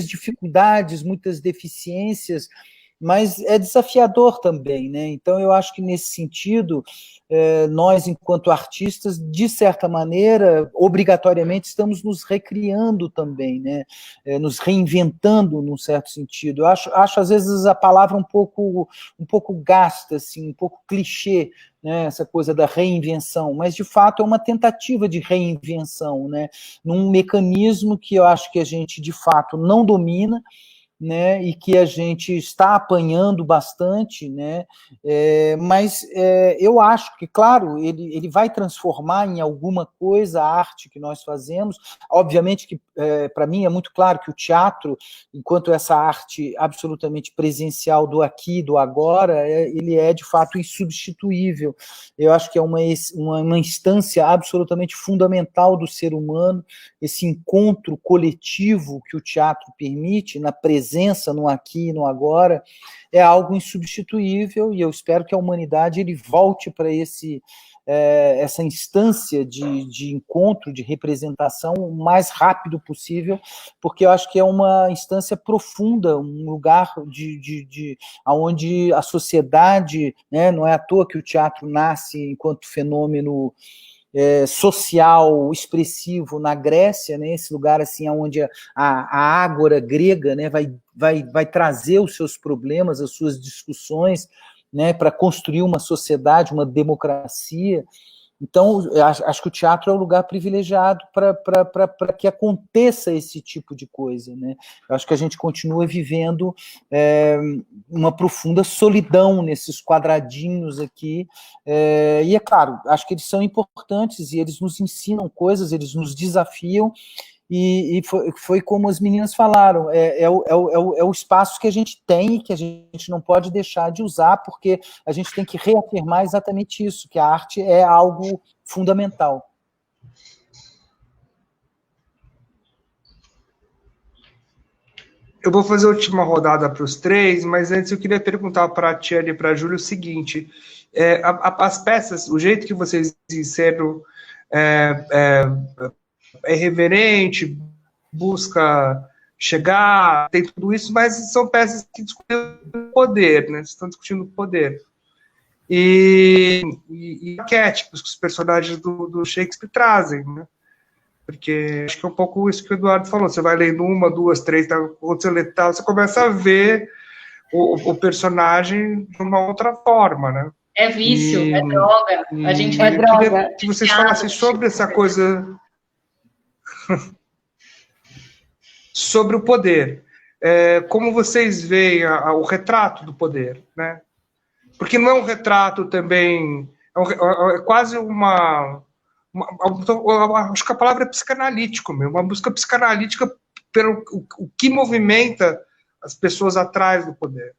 dificuldades, muitas deficiências, mas é desafiador também, né? Então, eu acho que, nesse sentido, nós, enquanto artistas, de certa maneira, obrigatoriamente, estamos nos recriando também, né? Nos reinventando, num certo sentido. Eu acho, às vezes, a palavra um pouco gasta, assim, um pouco clichê, né, essa coisa da reinvenção, mas, de fato, é uma tentativa de reinvenção, né? Num mecanismo que eu acho que a gente, de fato, não domina, né, e que a gente está apanhando bastante, né, mas eu acho que, claro, ele vai transformar em alguma coisa a arte que nós fazemos. Obviamente que, para mim, é muito claro que o teatro, enquanto essa arte absolutamente presencial do aqui, do agora, ele é, de fato, insubstituível. Eu acho que é uma instância absolutamente fundamental do ser humano, esse encontro coletivo que o teatro permite, na presença, no aqui e no agora, é algo insubstituível, e eu espero que a humanidade ele volte para essa instância de encontro, de representação, o mais rápido possível, porque eu acho que é uma instância profunda, um lugar onde a sociedade, né, não é à toa que o teatro nasce enquanto fenômeno social expressivo na Grécia, né, esse lugar assim onde a ágora grega, né, vai trazer os seus problemas, as suas discussões, né, para construir uma sociedade, uma democracia. Então, eu acho que o teatro é um lugar privilegiado para que aconteça esse tipo de coisa, né? Eu acho que a gente continua vivendo uma profunda solidão nesses quadradinhos aqui, e é claro, acho que eles são importantes e eles nos ensinam coisas, eles nos desafiam, e foi como as meninas falaram, é o espaço que a gente tem e que a gente não pode deixar de usar, porque a gente tem que reafirmar exatamente isso, que a arte é algo fundamental. Eu vou fazer a última rodada para os três, mas antes eu queria perguntar para a Tiane e para a Júlia o seguinte, as peças, o jeito que vocês ensinam é reverente, busca chegar, tem tudo isso, mas são peças que discutem o poder, né? Estão discutindo o poder. E arquétipos que os personagens do Shakespeare trazem, né? Porque acho que é um pouco isso que o Eduardo falou. Você vai lendo uma, duas, três, quando você lê tal, você começa a ver o personagem de uma outra forma, né? É vício, é droga. A gente vai queria que vocês falassem sobre essa coisa sobre o poder. Como vocês veem o retrato do poder, né? Porque não é um retrato também, é quase acho que a palavra é psicanalítico mesmo, uma busca psicanalítica pelo o que movimenta as pessoas atrás do poder.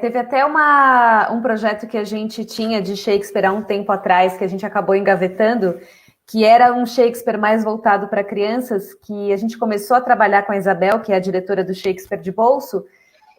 Teve até um projeto que a gente tinha de Shakespeare há um tempo atrás, que a gente acabou engavetando, que era um Shakespeare mais voltado para crianças, que a gente começou a trabalhar com a Isabel, que é a diretora do Shakespeare de bolso,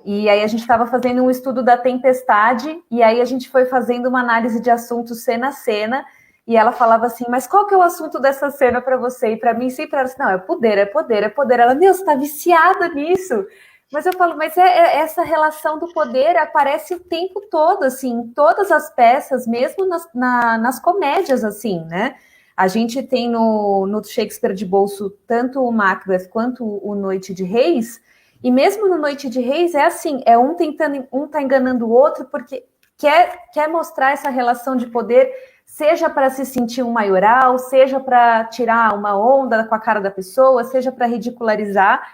e aí a gente estava fazendo um estudo da tempestade, e aí a gente foi fazendo uma análise de assuntos cena a cena, e ela falava assim, mas qual que é o assunto dessa cena para você? E para mim sempre era assim, não, é poder, é poder, é poder. Ela, meu, você está viciada nisso. Mas eu falo, mas essa relação do poder aparece o tempo todo, assim, em todas as peças, mesmo nas comédias, assim, né? A gente tem no Shakespeare de bolso tanto o Macbeth quanto o Noite de Reis, e mesmo no Noite de Reis é assim, um tá enganando o outro porque quer mostrar essa relação de poder, seja para se sentir um maioral, seja para tirar uma onda com a cara da pessoa, seja para ridicularizar,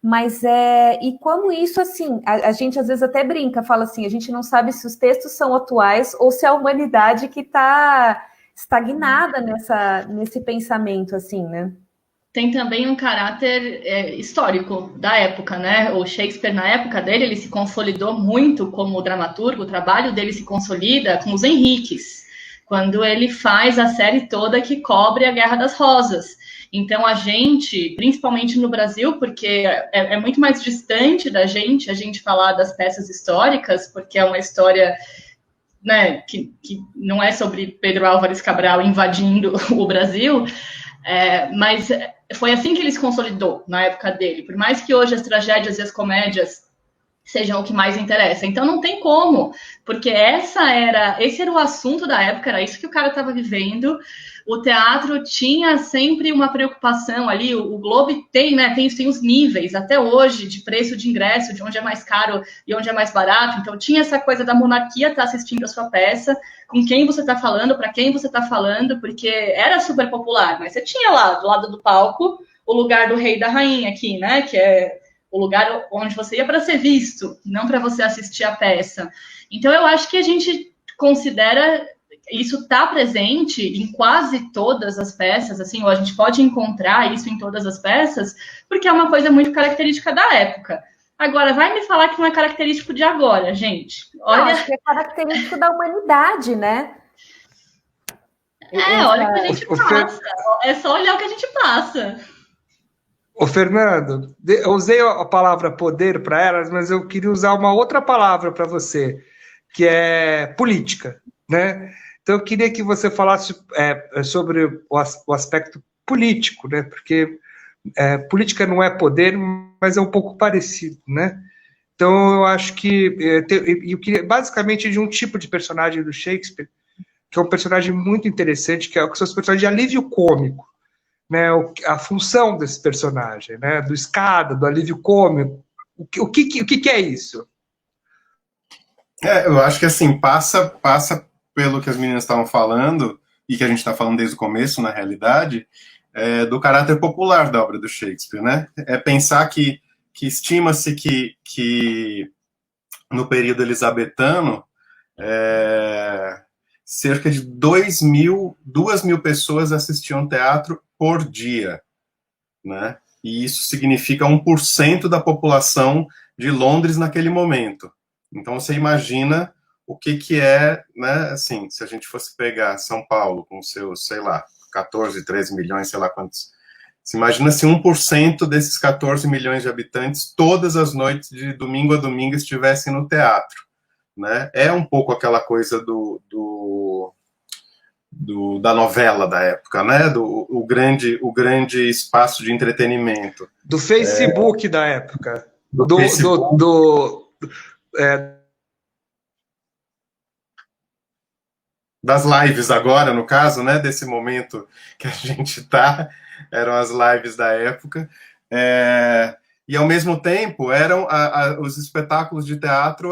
mas e como isso, assim, a gente às vezes até brinca, fala assim, a gente não sabe se os textos são atuais ou se é a humanidade que está estagnada nesse pensamento, assim, né? Tem também um caráter histórico da época, né? O Shakespeare, na época dele, ele se consolidou muito como dramaturgo, o trabalho dele se consolida com os Henriques, quando ele faz a série toda que cobre a Guerra das Rosas. Então, a gente, principalmente no Brasil, porque é muito mais distante da gente a gente falar das peças históricas, porque é uma história né, que não é sobre Pedro Álvares Cabral invadindo o Brasil, mas foi assim que ele se consolidou na época dele. Por mais que hoje as tragédias e as comédias sejam o que mais interessa. Então não tem como, porque esse era o assunto da época, era isso que o cara estava vivendo. O teatro tinha sempre uma preocupação ali, o Globo tem, né, tem os níveis até hoje de preço de ingresso, de onde é mais caro e onde é mais barato. Então tinha essa coisa da monarquia estar assistindo a sua peça, com quem você está falando, para quem você está falando, porque era super popular, mas você tinha lá, do lado do palco, o lugar do rei e da rainha aqui, né, que é o lugar onde você ia para ser visto, não para você assistir a peça. Então eu acho que a gente considera isso está presente em quase todas as peças, assim, ou a gente pode encontrar isso em todas as peças, porque é uma coisa muito característica da época. Agora, vai me falar que não é característico de agora, gente. Olha, não, acho que é característico da humanidade, né? olha o que a gente passa. É só olhar o que a gente passa. Ô, Fernando, eu usei a palavra poder para elas, mas eu queria usar uma outra palavra para você, que é política, né? Então, eu queria que você falasse sobre o aspecto político, né? Porque política não é poder, mas é um pouco parecido, né? Então, eu acho que eu queria basicamente de um tipo de personagem do Shakespeare, que é um personagem muito interessante, que são os personagens de alívio cômico, né? A função desse personagem, né? Do escada, do alívio cômico. O que é isso? Eu acho que assim, passa pelo que as meninas estavam falando, e que a gente está falando desde o começo, na realidade, do caráter popular da obra do Shakespeare, né? É pensar que estima-se que no período elisabetano, cerca de 2.000 pessoas assistiam teatro por dia, né? E isso significa 1% da população de Londres naquele momento. Então você imagina o que é, né, assim, se a gente fosse pegar São Paulo com seus, sei lá, 14, 13 milhões, sei lá quantos. Se imagina se 1% desses 14 milhões de habitantes, todas as noites, de domingo a domingo, estivessem no teatro, né? É um pouco aquela coisa da novela da época, né? O grande espaço de entretenimento. Do Facebook da época. Das lives agora, no caso, né? Desse momento que a gente está, eram as lives da época. E ao mesmo tempo os espetáculos de teatro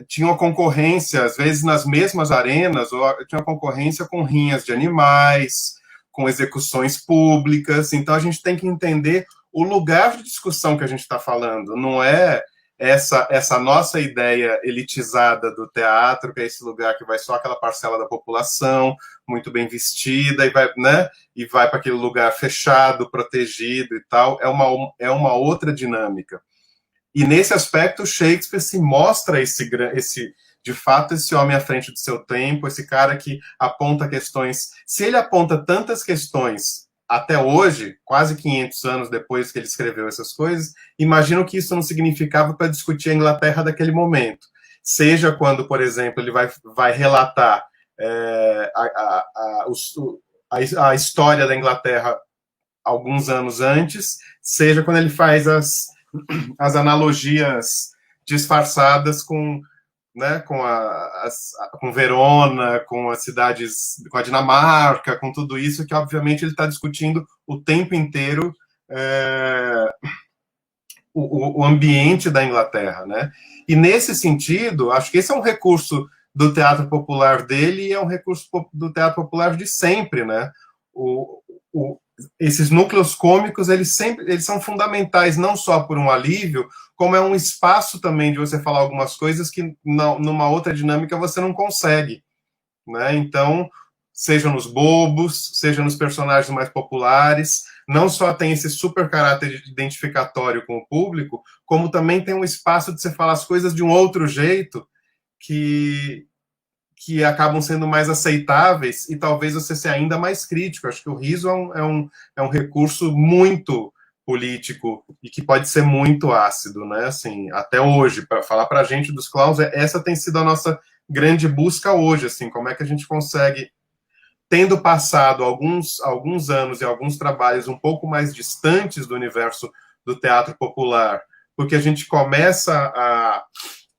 tinham a concorrência, às vezes nas mesmas arenas, ou tinha concorrência com rinhas de animais, com execuções públicas. Então a gente tem que entender o lugar de discussão que a gente está falando. Não é essa nossa ideia elitizada do teatro, que é esse lugar que vai só aquela parcela da população, muito bem vestida, e vai para aquele lugar fechado, protegido e tal. É uma outra dinâmica. E nesse aspecto, Shakespeare se mostra de fato, esse homem à frente do seu tempo, esse cara que aponta questões. Se ele aponta tantas questões até hoje, quase 500 anos depois que ele escreveu essas coisas, imagino o que isso não significava para discutir a Inglaterra daquele momento. Seja quando, por exemplo, ele vai relatar a história da Inglaterra alguns anos antes, seja quando ele faz as analogias disfarçadas com Verona, com as cidades, com a Dinamarca, com tudo isso, que obviamente ele está discutindo o tempo inteiro o ambiente da Inglaterra, né? E nesse sentido, acho que esse é um recurso do teatro popular dele e é um recurso do teatro popular de sempre, né? Esses núcleos cômicos, eles são fundamentais, não só por um alívio, como é um espaço também de você falar algumas coisas que numa outra dinâmica você não consegue, né? Então, seja nos bobos, seja nos personagens mais populares, não só tem esse super caráter identificatório com o público, como também tem um espaço de você falar as coisas de um outro jeito que acabam sendo mais aceitáveis e talvez você ser ainda mais crítico. Acho que o riso é um recurso muito, político e que pode ser muito ácido, né? Assim, até hoje, para falar para a gente dos clowns, essa tem sido a nossa grande busca hoje, assim, como é que a gente consegue, tendo passado alguns anos e alguns trabalhos um pouco mais distantes do universo do teatro popular, porque a gente começa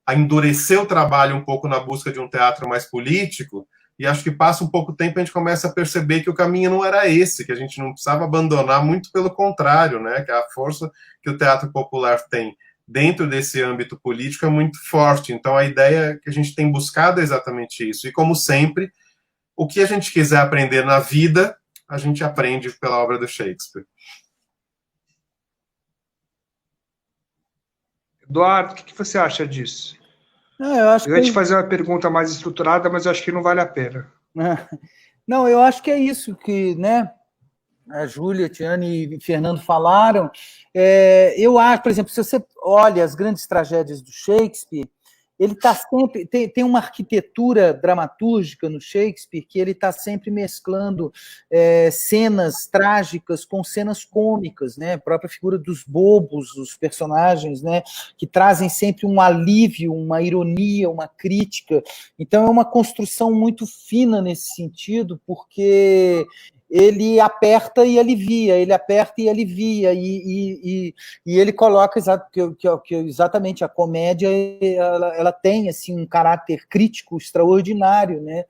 a endurecer o trabalho um pouco na busca de um teatro mais político, e acho que passa um pouco tempo e a gente começa a perceber que o caminho não era esse, que a gente não precisava abandonar, muito pelo contrário, né? Que a força que o teatro popular tem dentro desse âmbito político é muito forte. Então a ideia que a gente tem buscado é exatamente isso. E como sempre, o que a gente quiser aprender na vida, a gente aprende pela obra do Shakespeare. Eduardo, o que você acha disso? Eu ia te fazer uma pergunta mais estruturada, mas eu acho que não vale a pena. Não, eu acho que é isso que, né, a Júlia, Tiane e Fernando falaram. Eu acho, por exemplo, se você olha as grandes tragédias do Shakespeare, ele está sempre, tem uma arquitetura dramatúrgica no Shakespeare que ele está sempre mesclando cenas trágicas com cenas cômicas, né? A própria figura dos bobos, os personagens, né? Que trazem sempre um alívio, uma ironia, uma crítica. Então é uma construção muito fina nesse sentido, porque ele aperta e alivia, ele aperta e alivia, e ele coloca que exatamente a comédia ela tem assim, um caráter crítico extraordinário, né?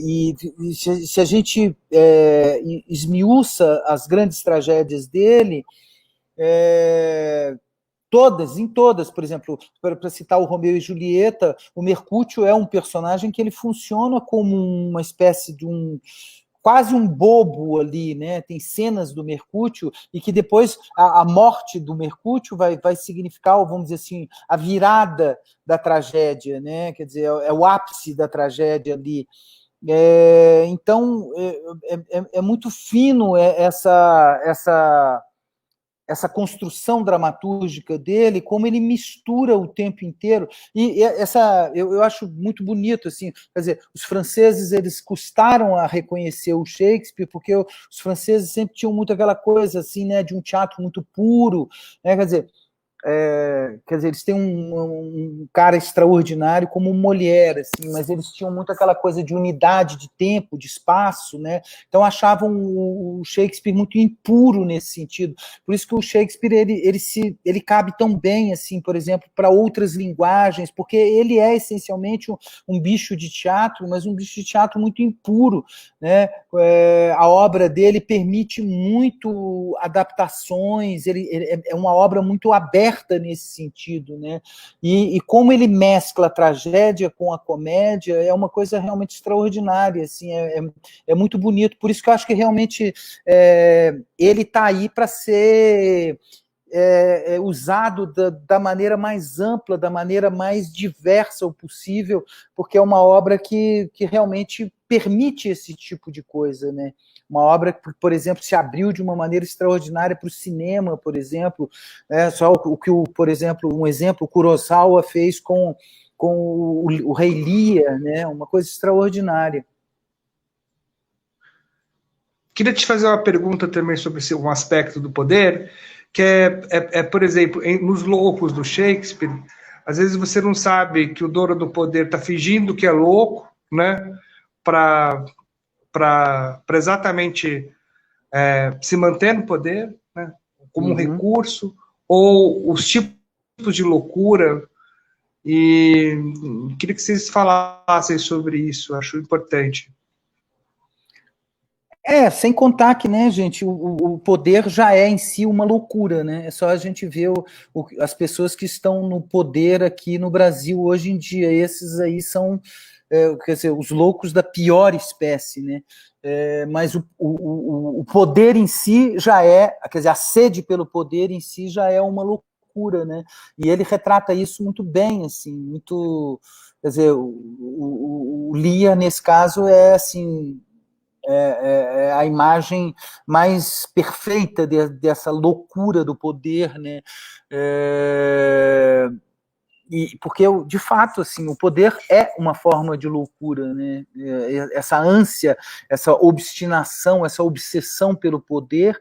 E se a gente esmiuça as grandes tragédias dele, em todas, por exemplo, para citar o Romeu e Julieta, o Mercúcio é um personagem que ele funciona como uma espécie de quase um bobo ali, né? Tem cenas do Mercúcio e que depois a morte do Mercúcio vai significar, vamos dizer assim, a virada da tragédia, né? Quer dizer, é o ápice da tragédia ali. Então, é muito fino essa construção dramatúrgica dele, como ele mistura o tempo inteiro, e eu acho muito bonito, assim, quer dizer, os franceses, eles custaram a reconhecer o Shakespeare, porque os franceses sempre tinham muito aquela coisa, assim, né, de um teatro muito puro, né, quer dizer, eles têm um cara extraordinário como o Molière, assim, mas eles tinham muito aquela coisa de unidade de tempo, de espaço, né? Então achavam o Shakespeare muito impuro nesse sentido. Por isso que o Shakespeare ele cabe tão bem, assim, por exemplo, para outras linguagens, porque ele é essencialmente um bicho de teatro, mas um bicho de teatro muito impuro, né? A obra dele permite muito adaptações, ele é uma obra muito aberta nesse sentido, né? E como ele mescla a tragédia com a comédia é uma coisa realmente extraordinária, assim, é muito bonito. Por isso que eu acho que realmente ele está aí para ser usado da maneira mais ampla, da maneira mais diversa o possível, porque é uma obra que realmente permite esse tipo de coisa, né? Uma obra que, por exemplo, se abriu de uma maneira extraordinária para o cinema, por exemplo, só o que, por exemplo, o Kurosawa fez com o Rei Lear, né? Uma coisa extraordinária. Queria te fazer uma pergunta também sobre um aspecto do poder, que por exemplo, nos loucos do Shakespeare, às vezes você não sabe que o dono do poder está fingindo que é louco, né, para exatamente se manter no poder, né, como um recurso, ou os tipos de loucura, e queria que vocês falassem sobre isso, acho importante. Sem contar que, né, gente, o poder já é em si uma loucura, né? É só a gente ver as pessoas que estão no poder aqui no Brasil hoje em dia. Esses aí são, quer dizer, os loucos da pior espécie, né? Mas o poder em si já quer dizer, a sede pelo poder em si já é uma loucura, né? E ele retrata isso muito bem, assim, muito, quer dizer, o Lear, nesse caso, assim, a imagem mais perfeita dessa loucura do poder, né? Porque, de fato, assim, o poder é uma forma de loucura, né? Essa ânsia, essa obstinação, essa obsessão pelo poder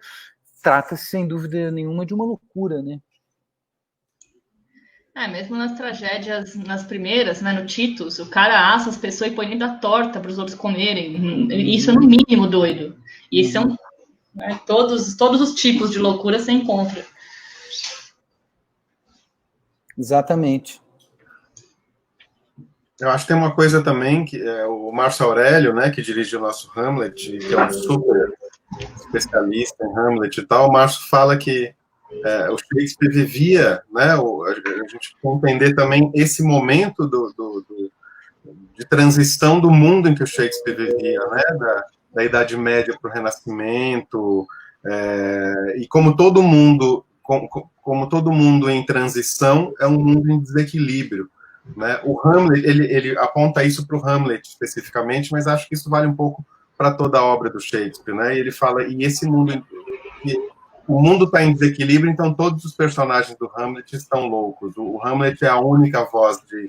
trata-se, sem dúvida nenhuma, de uma loucura, né? Mesmo nas tragédias, nas primeiras, né, no Titus, o cara assa as pessoas e põe dentro da torta para os outros comerem. Isso é no mínimo doido. E são todos os tipos de loucura você encontra. Exatamente. Eu acho que tem uma coisa também que é o Márcio Aurélio, né, que dirige o nosso Hamlet, que é um super especialista em Hamlet e tal. O Márcio fala que o Shakespeare vivia, né, a gente tem que entender também esse momento de transição do mundo em que o Shakespeare vivia, né, da Idade Média para o Renascimento, e como todo mundo em transição é um mundo em desequilíbrio, né? O Hamlet, ele aponta isso para o Hamlet especificamente, mas acho que isso vale um pouco para toda a obra do Shakespeare, né? E ele fala, e esse mundo, o mundo está em desequilíbrio, então todos os personagens do Hamlet estão loucos. O Hamlet é a única voz de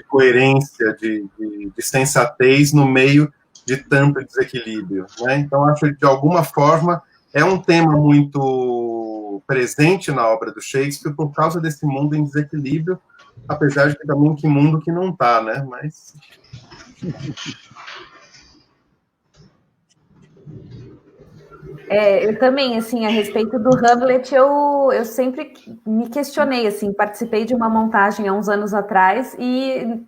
coerência, de sensatez no meio de tanto desequilíbrio, né? Então acho que de alguma forma é um tema muito presente na obra do Shakespeare por causa desse mundo em desequilíbrio, apesar de que também que mundo que não está, né? Mas eu também, assim, a respeito do Hamlet, eu sempre me questionei, assim, participei de uma montagem há uns anos atrás e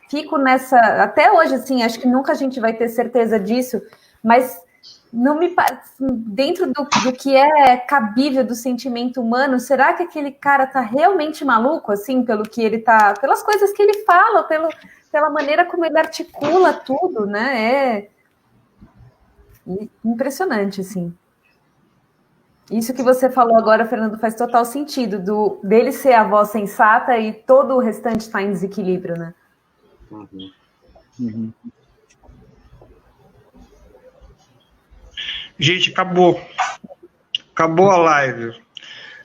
fico nessa, até hoje, assim, acho que nunca a gente vai ter certeza disso, mas não me dentro do que é cabível do sentimento humano, será que aquele cara tá realmente maluco, assim, pelo que ele tá, pelas coisas que ele fala, pela maneira como ele articula tudo, né? É impressionante, assim. Isso que você falou agora, Fernando, faz total sentido, dele ser a voz sensata e todo o restante está em desequilíbrio, né? Gente, acabou. Acabou a live.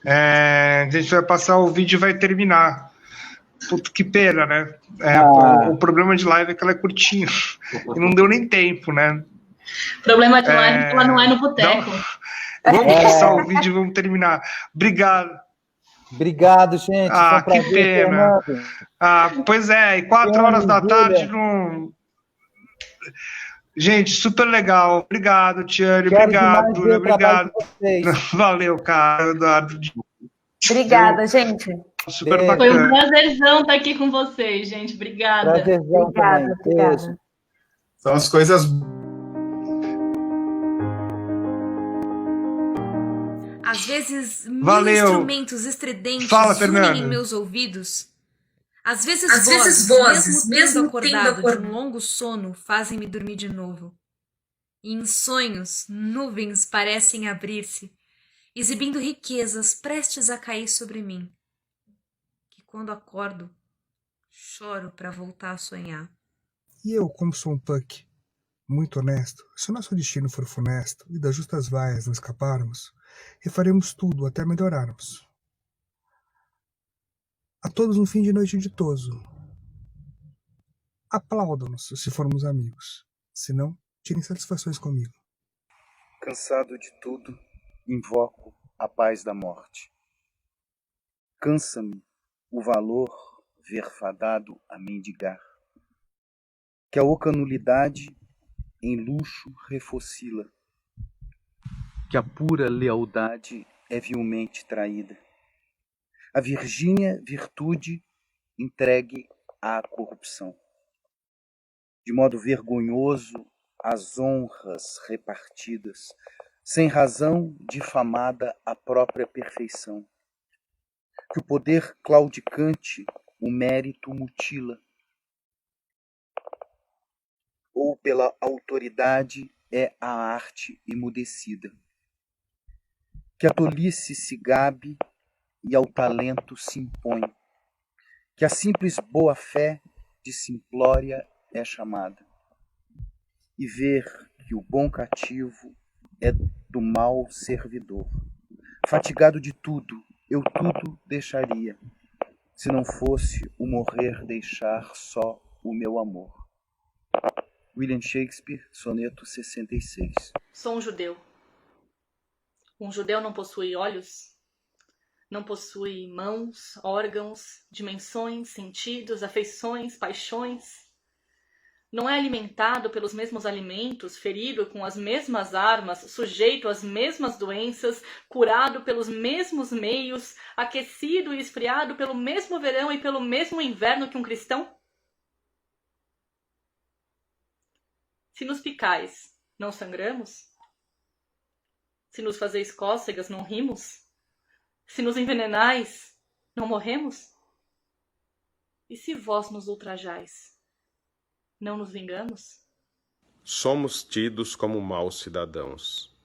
A gente vai passar o vídeo e vai terminar. Puta, que pena, né? O problema de live é que ela é curtinha. E não deu nem tempo, né? O problema de live é que ela não é no boteco. Vamos passar o vídeo e vamos terminar. Obrigado. Obrigado, gente. Foi um prazer, que pena. Fernando. Pois é, e 4 horas da tarde não... Gente, super legal. Obrigado, Tiane. Obrigado, Júlia. Obrigado. Valeu, cara. Obrigada, gente. Super bacana. Foi um prazerzão estar aqui com vocês, gente. Obrigada. Prazerzão. Obrigada. São as coisas. Às vezes, Valeu. instrumentos estridentes Fernando. em meus ouvidos. Às vezes vozes, mesmo tendo acordado de um longo sono, fazem-me dormir de novo. E em sonhos, nuvens parecem abrir-se, exibindo riquezas prestes a cair sobre mim. Que quando acordo, choro para voltar a sonhar. E eu, como sou um punk muito honesto, se o nosso destino for funesto e das justas vaias não escaparmos, refaremos tudo até melhorarmos. A todos um fim de noite ditoso. Aplaudam-nos se formos amigos. Se não, tirem satisfações comigo. Cansado de tudo, invoco a paz da morte. Cansa-me o valor ver fadado a mendigar. Que a oca nulidade em luxo refocila. Que a pura lealdade é vilmente traída. A virgínea virtude entregue à corrupção. De modo vergonhoso, as honras repartidas, sem razão difamada a própria perfeição. Que o poder claudicante o mérito mutila, ou pela autoridade é a arte emudecida. Que a tolice se gabe e ao talento se impõe, que a simples boa-fé de simplória é chamada, e ver que o bom cativo é do mal servidor. Fatigado de tudo, eu tudo deixaria, se não fosse o morrer deixar só o meu amor. William Shakespeare, soneto 66. Sou um judeu. Um judeu não possui olhos, não possui mãos, órgãos, dimensões, sentidos, afeições, paixões. Não é alimentado pelos mesmos alimentos, ferido com as mesmas armas, sujeito às mesmas doenças, curado pelos mesmos meios, aquecido e esfriado pelo mesmo verão e pelo mesmo inverno que um cristão? Se nos picais, não sangramos? Se nos fazeis cócegas, não rimos? Se nos envenenais, não morremos? E se vós nos ultrajais, não nos vingamos? Somos tidos como maus cidadãos,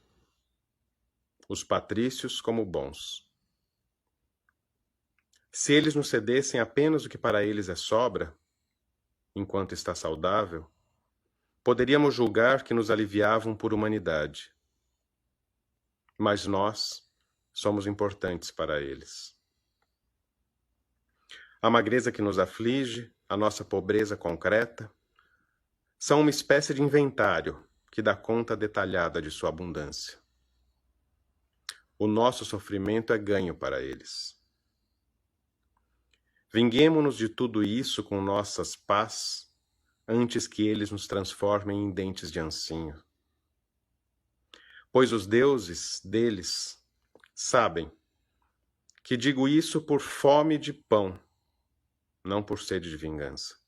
os patrícios como bons. Se eles nos cedessem apenas o que para eles é sobra, enquanto está saudável, poderíamos julgar que nos aliviavam por humanidade. Mas nós somos importantes para eles. A magreza que nos aflige, a nossa pobreza concreta, são uma espécie de inventário que dá conta detalhada de sua abundância. O nosso sofrimento é ganho para eles. Vinguemo-nos de tudo isso com nossas pás, antes que eles nos transformem em dentes de ancinho. Pois os deuses deles sabem que digo isso por fome de pão, não por sede de vingança.